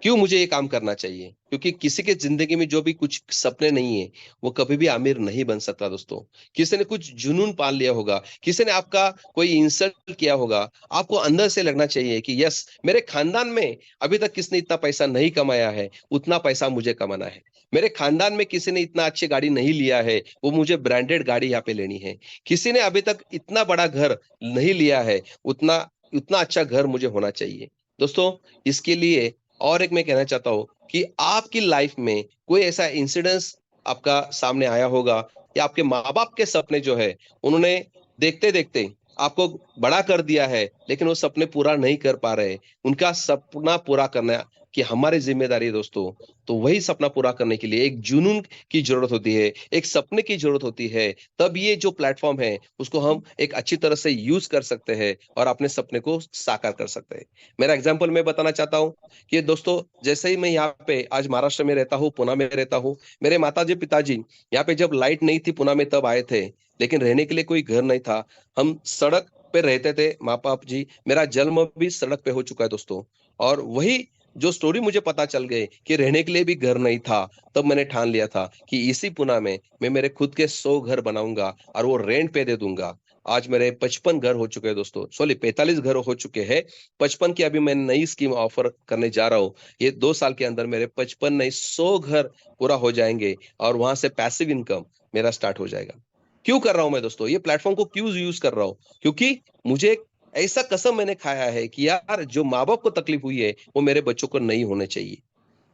क्यों मुझे ये काम करना चाहिए? क्योंकि किसी के जिंदगी में जो भी कुछ सपने नहीं है वो कभी भी आमिर नहीं बन सकता दोस्तों। किसी ने कुछ जुनून पाल लिया होगा, किसी ने आपका कोई इंसल्ट किया होगा, आपको अंदर से लगना चाहिए कि यस, मेरे खानदान में अभी तक किसने इतना पैसा नहीं कमाया है, उतना पैसा मुझे कमाना है। मेरे खानदान में किसी ने इतना अच्छी गाड़ी नहीं लिया है, वो मुझे ब्रांडेड गाड़ी यहाँ पे लेनी है। किसी ने अभी तक इतना बड़ा घर नहीं लिया है, उतना उतना अच्छा घर मुझे होना चाहिए दोस्तों। इसके लिए और एक मैं कहना चाहता हूं कि आपकी लाइफ में कोई ऐसा इंसिडेंस आपका सामने आया होगा या आपके माँ बाप के सपने जो है उन्होंने देखते देखते आपको बड़ा कर दिया है, लेकिन वो सपने पूरा नहीं कर पा रहे। उनका सपना पूरा करना कि हमारी जिम्मेदारी है दोस्तों। तो वही सपना पूरा करने के लिए एक जुनून की जरूरत होती है, एक सपने की जरूरत होती है। तब ये जो प्लेटफॉर्म है उसको हम एक अच्छी तरह से यूज कर सकते हैं और अपने सपने को साकार कर सकते हैं। मेरा एग्जांपल मैं बताना चाहता हूँ कि दोस्तों, जैसे ही मैं यहाँ पे आज महाराष्ट्र में रहता हूँ, पुणे में रहता हूँ। मेरे माताजी पिताजी यहाँ पे जब लाइट नहीं थी पुणे में तब आए थे, लेकिन रहने के लिए कोई घर नहीं था। हम सड़क पे रहते थे, माँ बाप जी। मेरा जन्म भी सड़क पे हो चुका है दोस्तों। और वही जो स्टोरी मुझे पता चल गई कि रहने के लिए भी घर नहीं था, तब मैंने ठान लिया था कि इसी पुणे में मैं मेरे खुद के 100 घर बनाऊंगा और वो रेंट पे दे दूंगा। आज मेरे 55 घर हो चुके हैं दोस्तों, सॉरी 45 घर हो चुके हैं। 55 की अभी मैं नई स्कीम ऑफर करने जा रहा हूँ। ये 2 साल के अंदर मेरे 55 नहीं 100 घर पूरा हो जाएंगे और वहां से पैसिव इनकम मेरा स्टार्ट हो जाएगा। क्यों कर रहा हूं मैं दोस्तों ये प्लेटफॉर्म को, क्यों यूज कर रहा हूं? क्योंकि मुझे ऐसा कसम मैंने खाया है कि यार जो माँ बाप को तकलीफ हुई है वो मेरे बच्चों को नहीं होने चाहिए।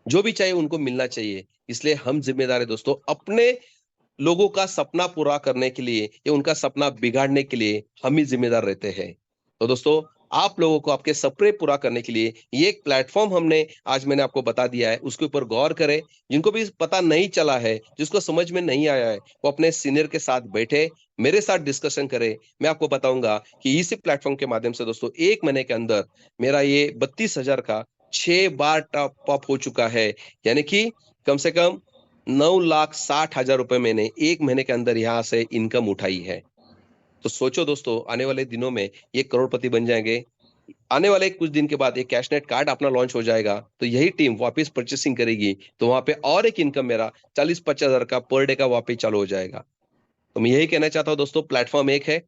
जो भी चाहिए उनको मिलना चाहिए। इसलिए हम जिम्मेदार है दोस्तों अपने लोगों का सपना पूरा करने के लिए या उनका सपना बिगाड़ने के लिए हम ही जिम्मेदार रहते हैं। तो दोस्तों, आप लोगों को आपके सपने पूरा करने के लिए ये एक प्लेटफॉर्म हमने आज मैंने आपको बता दिया है, उसके ऊपर गौर करें। जिनको भी पता नहीं चला है, जिसको समझ में नहीं आया है, वो अपने सीनियर के साथ बैठे, मेरे साथ डिस्कशन करें। मैं आपको बताऊंगा कि इसी प्लेटफॉर्म के माध्यम से दोस्तों 1 महीने के अंदर मेरा ये 32,000 का 6 बार टॉप अप हो चुका है। यानी कि कम से कम 9,60,000 रुपए मैंने 1 महीने के अंदर यहाँ से इनकम उठाई है। तो सोचो दोस्तों, आने वाले दिनों में ये करोड़पति बन जाएंगे। आने वाले कुछ दिन के बाद ये कैशनेट कार्ड अपना लॉन्च हो जाएगा, तो यही टीम वापस परचेसिंग करेगी, तो वहां पे और एक इनकम मेरा 40-50 हजार का पर डे का वापस चालू हो जाएगा। तो मैं यही कहना चाहता हूँ दोस्तों, प्लेटफॉर्म एक है,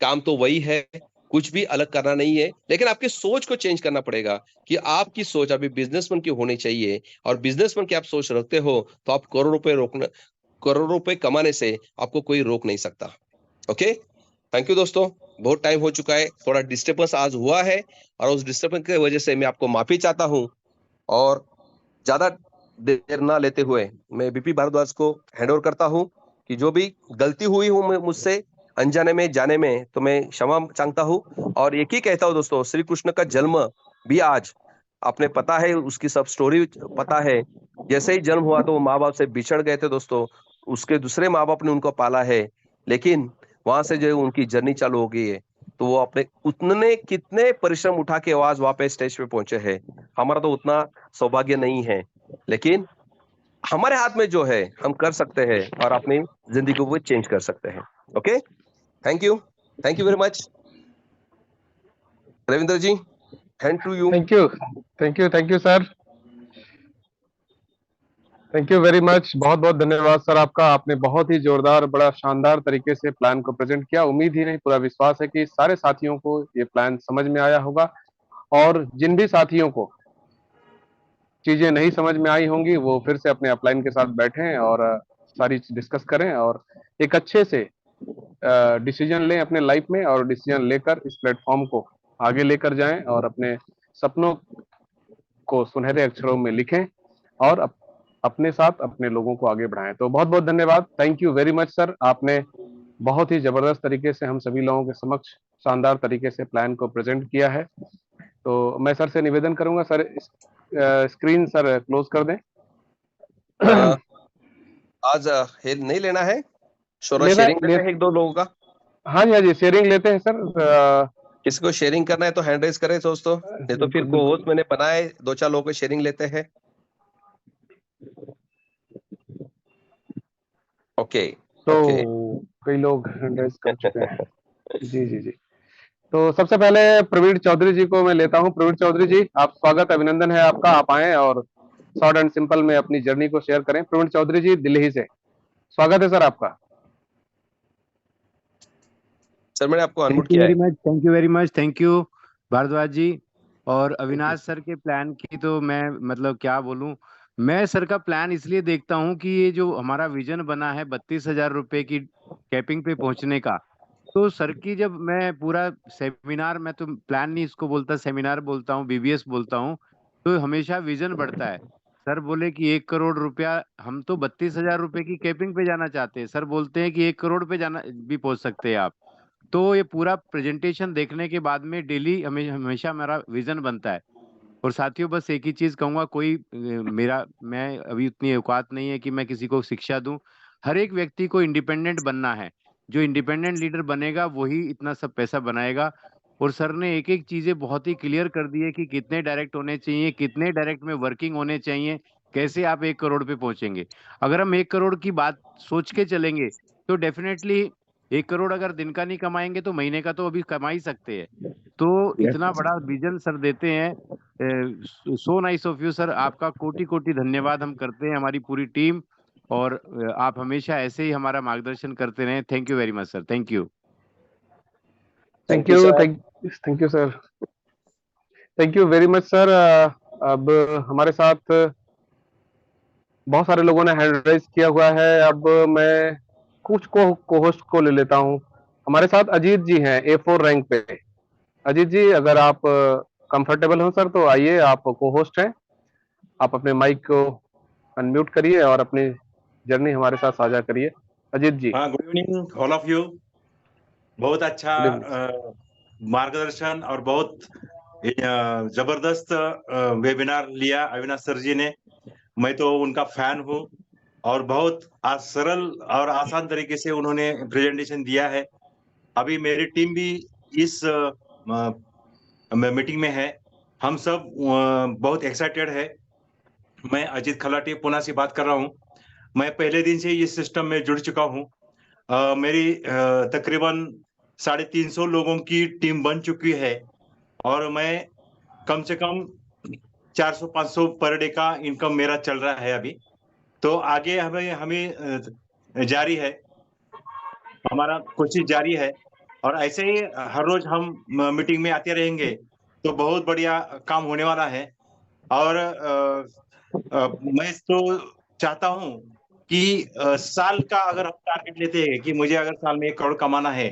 काम तो वही है, कुछ भी अलग करना नहीं है, लेकिन आपकी सोच को चेंज करना पड़ेगा कि आपकी सोच अभी बिजनेसमैन की होनी चाहिए। और बिजनेसमैन की आप सोच रखते हो तो आप करोड़ों रुपए कमाने से आपको कोई रोक नहीं सकता। ओके, थैंक यू दोस्तों। बहुत टाइम हो चुका है, थोड़ा डिस्टर्बेंस आज हुआ है और उस डिस्टर्बेंस की वजह से मैं आपको माफी चाहता हूं। और ज्यादा देर ना लेते हुए मैं बीपी भारद्वाज को हैंड ओवर करता हूं कि जो भी गलती हुई हूं मुझसे अनजाने में जाने में, तो मैं क्षमा चाहता हूं। और एक ही कहता हूं दोस्तों, श्री कृष्ण का जन्म भी आज आपने पता है, उसकी सब स्टोरी पता है। जैसे ही जन्म हुआ तो वो माँ बाप से बिछड़ गए थे दोस्तों, उसके दूसरे माँ बाप ने उनको पाला है, लेकिन वहां से जो उनकी जर्नी चालू हो गई है। तो वो अपने उतने कितने परिश्रम उठा के आवाज वहां पे स्टेज पे पहुंचे हैं। हमारा तो उतना सौभाग्य नहीं है, लेकिन हमारे हाथ में जो है हम कर सकते हैं और अपनी जिंदगी को चेंज कर सकते हैं। Okay, thank you very much Ravindra ji, hand to you. Thank you sir, thank you very much. बहुत बहुत धन्यवाद सर आपका। आपने बहुत ही जोरदार, बड़ा शानदार तरीके से प्लान को प्रेजेंट किया। उम्मीद ही नहीं, पूरा विश्वास है कि सारे साथियों को ये प्लान समझ में आया होगा, और जिन भी साथियों को चीजें नहीं समझ में आई होंगी वो फिर से अपने अपलाइन के साथ बैठें और सारी डिस्कस करें और एक अच्छे से डिसीजन लें अपने लाइफ में, और डिसीजन लेकर इस प्लेटफॉर्म को आगे लेकर जाएं और अपने सपनों को सुनहरे अक्षरों में लिखें और अपने साथ अपने लोगों को आगे बढ़ाएं। तो बहुत बहुत धन्यवाद, thank you very much sir. आपने बहुत ही जबरदस्त तरीके से हम सभी लोगों के समक्ष शानदार तरीके से प्लान को प्रेजेंट किया है। तो मैं सर से निवेदन करूंगा, सर स्क्रीन सर क्लोज कर दें। आज हेल्प नहीं लेना है, लेना शेयरिंग लेना है एक दो लोगों का। हाँ जी शेयरिंग लेते हैं सर। किसी को शेयरिंग करना है तो हैंड रेज करें दोस्तों, नहीं तो फिर को होस्ट मैंने बनाए, दो चार लोगों को शेयरिंग लेते हैं। ओके तो ओके, कई लोग हैंड रेज कर चुके हैं। जी जी जी, तो सबसे पहले प्रवीण चौधरी जी को मैं लेता हूं। प्रवीण चौधरी जी, आप स्वागत, अभिनंदन है आपका। आप आए और शॉर्ट एंड सिंपल में अपनी जर्नी को शेयर करें। प्रवीण चौधरी जी दिल्ली से, स्वागत है सर आपका। सर मैंने आपको अनम्यूट थैंक यू किया वेरी है। Much, thank you very much, thank you Bhardwaj ji. और अविनाश सर के प्लान की तो मैं मतलब क्या बोलूं। मैं सर का प्लान इसलिए देखता हूं कि ये जो हमारा विजन बना है 32,000 रुपए की कैपिंग पे पहुंचने का, तो सर की जब मैं पूरा सेमिनार, मैं तो प्लान नहीं इसको बोलता, सेमिनार बोलता हूँ, बीबीएस बोलता हूँ, तो हमेशा विजन बढ़ता है। सर बोले कि 1 करोड़ रुपया, हम तो 32,000 रुपए की कैपिंग पे जाना चाहते हैं, सर बोलते हैं कि 1 करोड़ पे जाना भी पहुंच सकते हैं आप। तो ये पूरा प्रेजेंटेशन देखने के बाद में डेली हमें हमेशा मेरा विजन बनता है। और साथियों बस एक ही चीज कहूंगा, कोई मैं अभी उतनी औकात नहीं है कि मैं किसी को शिक्षा दूं। हर एक व्यक्ति को इंडिपेंडेंट बनना है। जो इंडिपेंडेंट लीडर बनेगा वही इतना सब पैसा बनाएगा। और सर ने एक एक चीजें बहुत ही क्लियर कर दी है कि कितने डायरेक्ट होने चाहिए, कितने डायरेक्ट में वर्किंग होने चाहिए, कैसे आप 1 करोड़ पे पहुंचेंगे। अगर हम 1 करोड़ की बात सोच के चलेंगे तो डेफिनेटली 1 करोड़ अगर दिन का नहीं कमाएंगे तो महीने का तो अभी कमा ही सकते हैं। तो इतना बड़ा विजन सर देते हैं। So nice of you sir, आपका कोटि कोटि धन्यवाद हम करते हैं, हमारी पूरी टीम। और आप हमेशा ऐसे ही हमारा मार्गदर्शन करते रहें। Thank you very much sir, thank you. Thank you you, sir. Thank you sir, thank you very much sir. अब हमारे साथ बहुत सारे लोगों ने हैंड रेज किया हुआ है। अब मैं कुछ को होस्ट को ले लेता हूं। हमारे साथ अजीत जी हैं A4 रैंक पे। अजीत जी, अगर आप कंफर्टेबल हो सर तो आइए, आप को होस्ट हैं, आप अपने माइक को अनम्यूट करिए और अपनी जर्नी हमारे साथ साझा करिए। अजीत जी। हाँ, good evening all of you. बहुत अच्छा गुड इवनिंग। मार्गदर्शन और बहुत जबरदस्त वेबिनार लिया अविनाश सर जी ने। मैं तो उनका फैन हूँ और बहुत सरल और आसान तरीके से उन्होंने प्रेजेंटेशन दिया है। अभी मेरी टीम भी इस मीटिंग में है। हम सब बहुत एक्साइटेड है। मैं अजीत खलाटी पुणे से बात कर रहा हूँ। मैं पहले दिन से इस सिस्टम में जुड़ चुका हूँ। मेरी तकरीबन 350 लोगों की टीम बन चुकी है और मैं कम से कम 400-500 पर डे का इनकम मेरा चल रहा है अभी। तो आगे हमें जारी है, हमारा कोशिश जारी है और ऐसे ही हर रोज हम मीटिंग में आते रहेंगे तो बहुत बढ़िया काम होने वाला है। और मैं तो चाहता हूं कि साल का अगर हम टारगेट लेते हैं कि मुझे अगर साल में 1 करोड़ कमाना है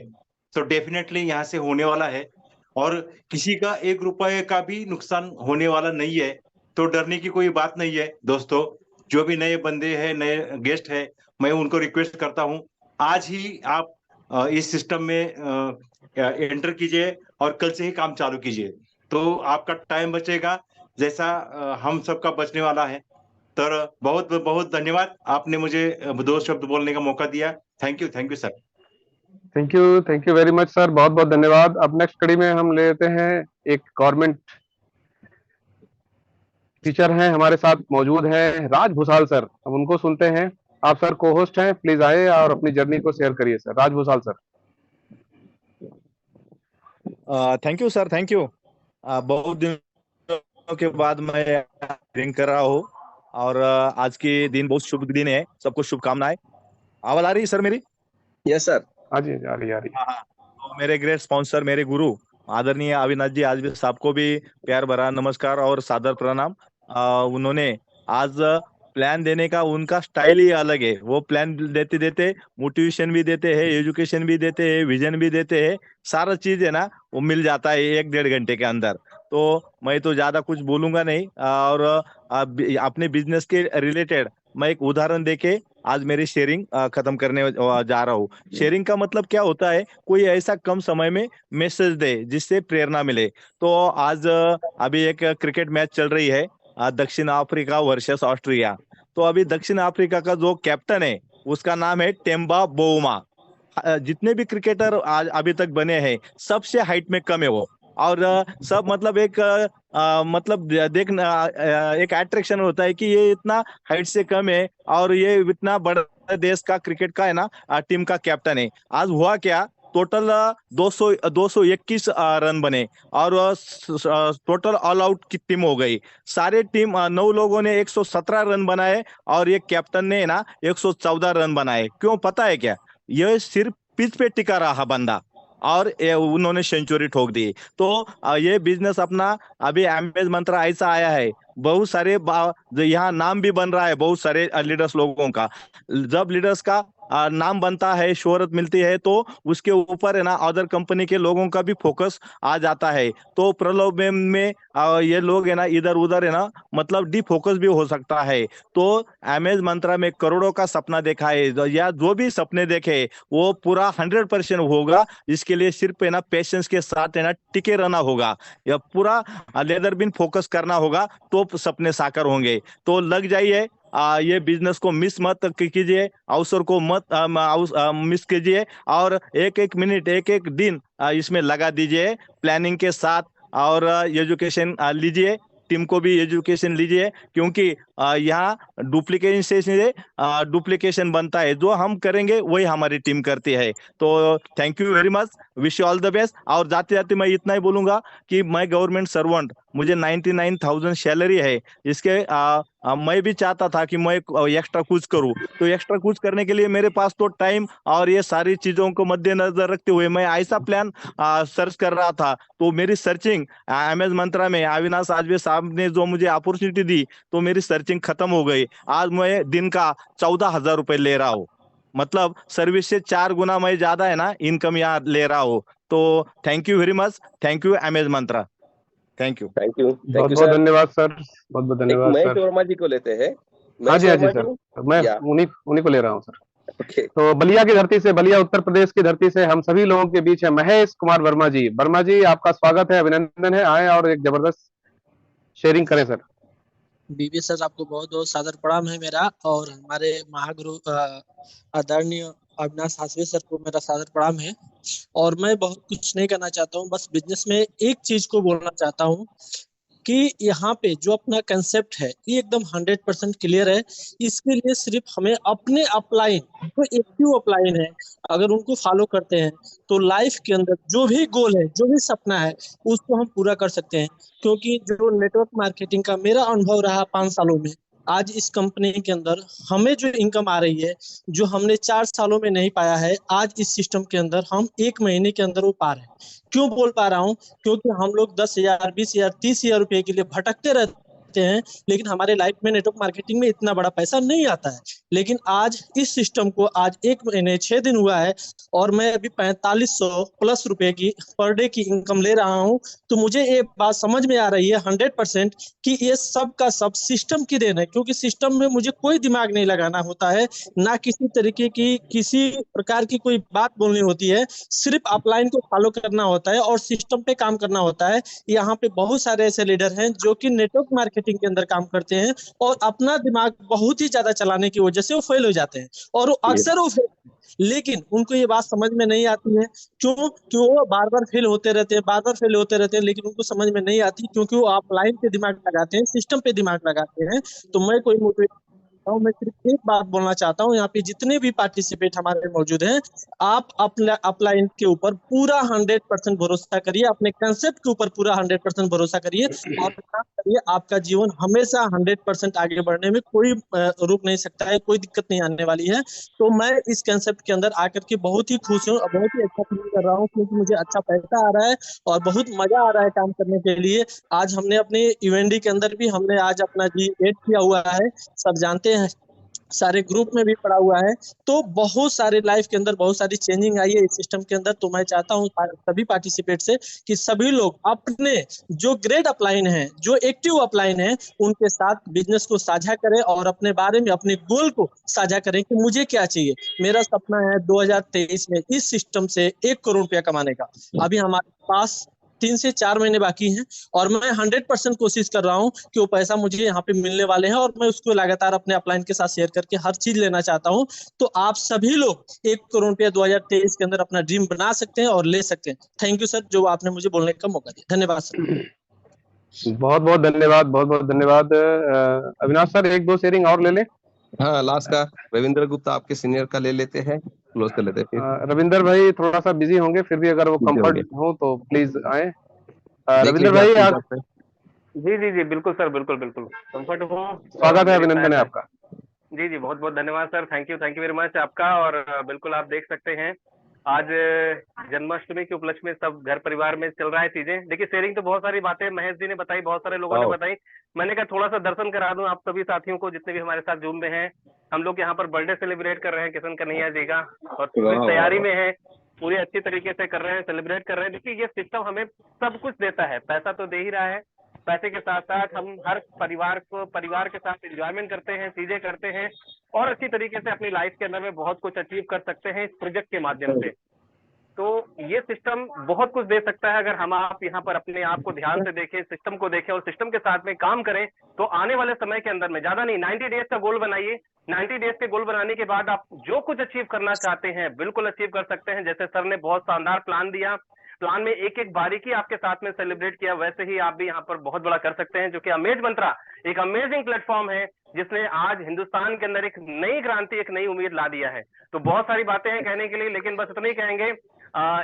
तो डेफिनेटली यहाँ से होने वाला है और किसी का 1 रुपए का भी नुकसान होने वाला नहीं है। तो डरने की कोई बात नहीं है दोस्तों। जो भी नए बंदे हैं, नए गेस्ट है, मैं उनको रिक्वेस्ट करता हूं आज ही आप इस सिस्टम में एंटर कीजिए और कल से ही काम चालू कीजिए तो आपका टाइम बचेगा जैसा हम सबका बचने वाला है। तो बहुत बहुत धन्यवाद, आपने मुझे 2 शब्द बोलने का मौका दिया। Thank you sir. Thank you very much sir, बहुत बहुत धन्यवाद। अब नेक्स्ट कड़ी में हम लेते हैं एक गवर्नमेंट टीचर हैं, हमारे साथ मौजूद हैं राज भूसाल सर। अब उनको सुनते हैं। आप सर को होस्ट हैं, प्लीज आए और अपनी जर्नी को शेयर करिए sir. Raj Bhusal sir. Thank you sir, thank you. बहुत दिनों के बाद मैं ड्रिंक कर रहा हूँ और आज के दिन बहुत शुभ दिन है। सबको शुभकामनाएं। आवाज आ रही है सर मेरी? Yes sir. हाँ जी, आ रही है। हाँ। तो मेरे ग्रेट स्पॉन्सर, मेरे गुरु आदरणीय अविनाश जी आज भी सबको भी प्यार भरा नमस्कार और सादर प्रणाम। उन्होंने आज प्लान देने का उनका स्टाइल ही अलग है। वो प्लान देते देते मोटिवेशन भी देते हैं, एजुकेशन भी देते हैं, विजन भी देते हैं। सारा चीज है ना वो मिल जाता है 1-1.5 घंटे के अंदर। तो मैं तो ज्यादा कुछ बोलूंगा नहीं और अपने बिजनेस के रिलेटेड मैं एक उदाहरण देके आज मेरी शेयरिंग खत्म करने जा रहा हूँ। शेयरिंग का मतलब क्या होता है? कोई ऐसा कम समय में मैसेज दे जिससे प्रेरणा मिले। तो आज अभी एक क्रिकेट मैच चल रही है, दक्षिण अफ्रीका वर्सेस ऑस्ट्रेलिया। तो अभी दक्षिण अफ्रीका का जो कैप्टन है उसका नाम है टेम्बा बाउमा। जितने भी क्रिकेटर आज अभी तक बने हैं सबसे हाइट में कम है वो। और सब मतलब एक मतलब देखना एक अट्रैक्शन होता है कि ये इतना हाइट से कम है और ये इतना बड़ा देश का क्रिकेट का है ना टीम का कैप्टन है। आज हुआ क्या, टोटल 221 रन बने और टोटल ऑल आउट की टीम हो गई। सारे टीम 9 लोगों ने 117 रन बनाए और ये कैप्टन ने ना 114 रन बनाए। क्यों पता है क्या? ये सिर्फ पिच पे टिका रहा बंदा और उन्होंने सेंचुरी ठोक दी। तो ये बिजनेस अपना अभी एमएस मंत्रा ऐसा आया है, बहुत सारे यहाँ नाम भी बन रहा है बहुत सारे लीडर्स लोगों का। जब लीडर्स का नाम बनता है, शोहरत मिलती है, तो उसके ऊपर है ना अदर कंपनी के लोगों का भी फोकस आ जाता है। तो प्रलोभ में ये लोग है ना इधर उधर है ना मतलब डी फोकस भी हो सकता है। तो एमएस मंत्रा में करोड़ों का सपना देखा है, या जो भी सपने देखे वो पूरा 100% होगा। इसके लिए सिर्फ है ना पेशेंस के साथ है ना टिके रहना होगा, या पूरा लेदर बिन फोकस करना होगा तो सपने साकार होंगे। तो लग जाइए, ये बिजनेस को मिस मत कीजिए, अवसर को मत मिस कीजिए और एक एक मिनट एक एक दिन इसमें लगा दीजिए प्लानिंग के साथ। और एजुकेशन लीजिए, टीम को भी एजुकेशन लीजिए, क्योंकि यहाँ डुप्लीकेशन से डुप्लीकेशन बनता है। जो हम करेंगे वही हमारी टीम करती है। तो thank you very much, wish you all the best. और जाते जाते मैं इतना ही बोलूंगा कि मैं गवर्नमेंट सर्वेंट, मुझे 99,000 सैलरी है। इसके मैं भी चाहता था कि मैं एक्स्ट्रा कुछ करूं, तो एक्स्ट्रा कुछ करने के लिए मेरे पास तो टाइम और ये सारी चीजों को मद्देनजर रखते हुए मैं ऐसा प्लान सर्च कर रहा था। तो मेरी सर्चिंग एमएस मंत्रा में अविनाश आजबे साहब ने जो मुझे अपॉर्चुनिटी दी, तो मेरी सर्चिंग खत्म हो गई। आज मैं दिन का 14,000 रुपए ले रहा हूँ, मतलब सर्विस से 4 गुना मैं ज्यादा है ना इनकम यहाँ ले रहा हूँ। तो thank you very much, thank you MS Mantra, thank you. Thank you बहुत बहुत धन्यवाद सर, बहुत बहुत धन्यवाद महेश सर। वर्मा जी को लेते हैं। हाँ जी, हाँ जी वर्मा सर, मैं या। उन्हीं को ले रहा हूँ सर। ओके। तो बलिया की धरती से, बलिया उत्तर प्रदेश की धरती से हम सभी लोगों के बीच है महेश कुमार वर्मा जी। वर्मा जी, आपका स्वागत है, अभिनंदन है। आए और एक जबरदस्त शेयरिंग करें सर। बीबी सर, आपको बहुत बहुत सादर प्रणाम है मेरा, और हमारे महागुरु आदरणीय अविनाश हासवे सर को मेरा सादर प्रणाम है। और मैं बहुत कुछ नहीं करना चाहता हूँ, बस बिजनेस में एक चीज को बोलना चाहता हूँ कि यहाँ पे जो अपना कंसेप्ट है ये एकदम 100% क्लियर है। इसके लिए सिर्फ हमें अपने अपलाइन, जो एक्टिव अपलाइन है, अगर उनको फॉलो करते हैं तो लाइफ के अंदर जो भी गोल है, जो भी सपना है, उसको हम पूरा कर सकते हैं। क्योंकि जो नेटवर्क मार्केटिंग का मेरा अनुभव रहा 5 सालों में, आज इस कंपनी के अंदर हमें जो इनकम आ रही है, जो हमने 4 सालों में नहीं पाया है, आज इस सिस्टम के अंदर हम 1 महीने के अंदर वो पा रहे हैं। क्यों बोल पा रहा हूँ? क्योंकि हम लोग 10,000, 20,000, 30,000 रुपए के लिए भटकते रहते हैं, लेकिन हमारे लाइफ में नेटवर्क मार्केटिंग में इतना बड़ा पैसा नहीं आता है। लेकिन आज इस सिस्टम को आज 1 महीने 6 दिन हुआ है और मैं अभी 4500 प्लस रुपए की पर डे की इनकम ले रहा हूँ। तो मुझे ये बात समझ में आ रही है 100% कि ये सब का सब सिस्टम की देन है। क्योंकि सिस्टम में मुझे कोई दिमाग नहीं लगाना होता है, ना किसी तरीके की किसी प्रकार की कोई बात बोलनी होती है, सिर्फ अपलाइन को फॉलो करना होता है और सिस्टम पे काम करना होता है। यहाँ पे बहुत सारे ऐसे लीडर हैं जो कि नेटवर्क मार्केटिंग मार्केटिंग के अंदर काम करते हैं और अपना दिमाग बहुत ही ज्यादा चलाने की वजह से वो फेल हो जाते हैं, और वो अक्सर वो लेकिन उनको ये बात समझ में नहीं आती है। क्यों? क्यों वो बार बार फेल होते रहते हैं, बार बार फेल होते रहते हैं, लेकिन उनको समझ में नहीं आती, क्योंकि वो ऑफलाइन पे दिमाग लगाते हैं, सिस्टम पे दिमाग लगाते हैं। तो मैं कोई मोटिवेट मैं सिर्फ एक बात बोलना चाहता हूँ, यहाँ पे जितने भी पार्टिसिपेट हमारे मौजूद हैं, आप अपना अपलाइन के ऊपर पूरा 100% भरोसा करिए, अपने कंसेप्ट के ऊपर पूरा 100% भरोसा करिए और काम करिए। आपका जीवन हमेशा 100% आगे बढ़ने में कोई रुक नहीं सकता है, कोई दिक्कत नहीं आने वाली है। तो मैं इस कंसेप्ट के अंदर आकर के बहुत ही खुश हूँ और बहुत ही अच्छा फील कर रहा हूँ, क्योंकि मुझे अच्छा पैसा आ रहा है और बहुत मजा आ रहा है काम करने के लिए। आज हमने अपने यूएनडी के अंदर भी हमने आज अपना G8 किया हुआ है, सब जानते हैं, सारे ग्रुप में भी पड़ा हुआ है। तो बहुत सारे लाइफ के अंदर बहुत सारी चेंजिंग आई है इस सिस्टम के अंदर। तो मैं चाहता हूँ सभी पार्टिसिपेट से कि सभी लोग अपने जो ग्रेड अपलाइन है, जो एक्टिव अपलाइन है, उनके साथ बिजनेस को साझा करें और अपने बारे में, अपने गोल को साझा करें कि मुझे क्या चाहिए। मेरा सपना है 2023 में इस सिस्टम से 1 करोड़ रुपया कमाने का। अभी हमारे पास 3 से 4 महीने बाकी हैं और मैं 100% कोशिश कर रहा हूं कि वो पैसा मुझे यहाँ पे मिलने वाले हैं और मैं उसको लगातार अपने अपलाइन के साथ शेयर करके हर चीज लेना चाहता हूं। तो आप सभी लोग 1 करोड़ रुपया 2023 के अंदर अपना ड्रीम बना सकते हैं और ले सकते हैं। थैंक यू सर, जो आपने मुझे बोलने का मौका दिया। धन्यवाद सर। बहुत बहुत धन्यवाद, बहुत बहुत धन्यवाद। अविनाश सर, एक दो शेयरिंग और ले लें। हाँ, लास्ट का रविंद्र गुप्ता आपके सीनियर का ले लेते हैं, क्लोज कर लेते हैं फिर। रविंदर भाई थोड़ा सा बिजी होंगे, फिर भी अगर वो कंफर्ट हो तो प्लीज आए। देख रविंदर लीजिए भाई आपके आप, हिसाब से। जी जी जी, बिल्कुल सर, बिल्कुल बिल्कुल कंफर्ट हूँ। स्वागत है, अभिनंदन है आपका। जी जी, बहुत बहुत धन्यवाद sir, thank you very much आपका। और बिल्कुल आप देख सकते हैं आज जन्माष्टमी के उपलक्ष्य में सब घर परिवार में चल रहा है चीजें। देखिए, शेयरिंग तो बहुत सारी बातें महेश जी ने बताई, बहुत सारे लोगों ने बताई। मैंने कहा थोड़ा सा दर्शन करा दूं आप सभी साथियों को, जितने भी हमारे साथ जूम में हैं। हम लोग यहाँ पर बर्थडे सेलिब्रेट कर रहे हैं किशन कन्हैया जी का, और पूरी तैयारी में है, पूरी अच्छी तरीके से कर रहे हैं, सेलिब्रेट कर रहे हैं। देखिए, ये सिस्टम हमें सब कुछ देता है, पैसा तो दे ही रहा है, पैसे के साथ साथ हम हर परिवार के साथ एंजॉयमेंट करते हैं, चीजें करते हैं और अच्छी तरीके से अपनी लाइफ के अंदर में बहुत कुछ अचीव कर सकते हैं इस प्रोजेक्ट के माध्यम से। तो ये सिस्टम बहुत कुछ दे सकता है अगर हम आप यहाँ पर अपने आप को ध्यान से देखें, सिस्टम को देखें और सिस्टम के साथ में काम करें। तो आने वाले समय के अंदर में, ज्यादा नहीं, 90 डेज का गोल बनाइए। 90 डेज के गोल बनाने के बाद आप जो कुछ अचीव करना चाहते हैं बिल्कुल अचीव कर सकते हैं। जैसे सर ने बहुत शानदार प्लान दिया, प्लान में एक एक बारीकी आपके साथ में सेलिब्रेट किया, वैसे ही आप भी यहाँ पर बहुत बड़ा कर सकते हैं, जो कि अमेज मंत्रा एक अमेजिंग प्लेटफॉर्म है जिसने आज हिंदुस्तान के अंदर एक नई क्रांति, एक नई उम्मीद ला दिया है। तो बहुत सारी बातें हैं कहने के लिए, लेकिन बस इतना ही कहेंगे,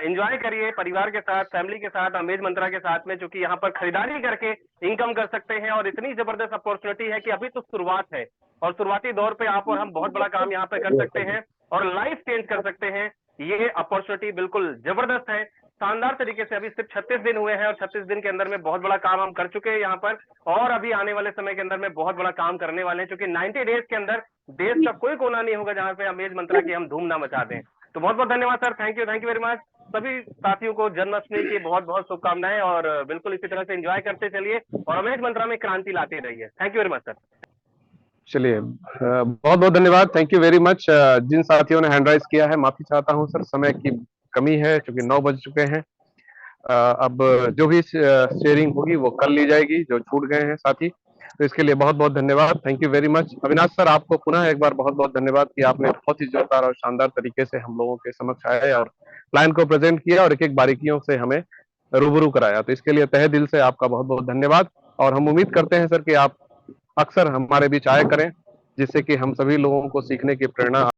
एंजॉय करिए परिवार के साथ, फैमिली के साथ, अमेज मंत्रा के साथ में, जो कि यहाँ पर खरीदारी करके इनकम कर सकते हैं। और इतनी जबरदस्त अपॉर्चुनिटी है कि अभी तो शुरुआत है और शुरुआती दौर पे आप और हम बहुत बड़ा काम यहाँ पे कर सकते हैं और लाइफ चेंज कर सकते हैं। ये अपॉर्चुनिटी बिल्कुल जबरदस्त है, शानदार तरीके से। अभी सिर्फ 36 दिन हुए हैं और 36 दिन के अंदर में बहुत बड़ा काम हम कर चुके हैं यहाँ पर, और अभी आने वाले समय के अंदर में बहुत बड़ा काम करने वाले हैं, क्योंकि 90 डेज के अंदर देश का कोई कोना नहीं होगा जहाँ पे अमेज मंत्रा की हम धूम ना मचा दें। तो बहुत बहुत धन्यवाद sir, thank you very much. सभी साथियों को जन्माष्टमी की बहुत बहुत शुभकामनाएं और बिल्कुल इसी तरह से एंजॉय करते चलिए और अमेज मंत्रा में क्रांति लाते रहिए। Thank you very much sir. चलिए, बहुत बहुत धन्यवाद, थैंक यू वेरी मच। जिन साथियों ने हैंड राइज किया है, माफी चाहता हूं सर, समय की कमी है क्योंकि 9 बज चुके हैं। अब जो भी शेयरिंग होगी वो कल ली जाएगी, जो छूट गए हैं साथी। तो इसके लिए बहुत बहुत धन्यवाद, thank you very much. Avinash sir, आपको पुनः एक बार बहुत बहुत धन्यवाद कि आपने बहुत ही जोरदार और शानदार तरीके से हम लोगों के समक्ष आए और प्लान को प्रेजेंट किया और एक एक बारीकियों से हमें रूबरू कराया। तो इसके लिए तहे दिल से आपका बहुत बहुत धन्यवाद। और हम उम्मीद करते हैं सर कि आप अक्सर हमारे बीच आया करें, जिससे कि हम सभी लोगों को सीखने की प्रेरणा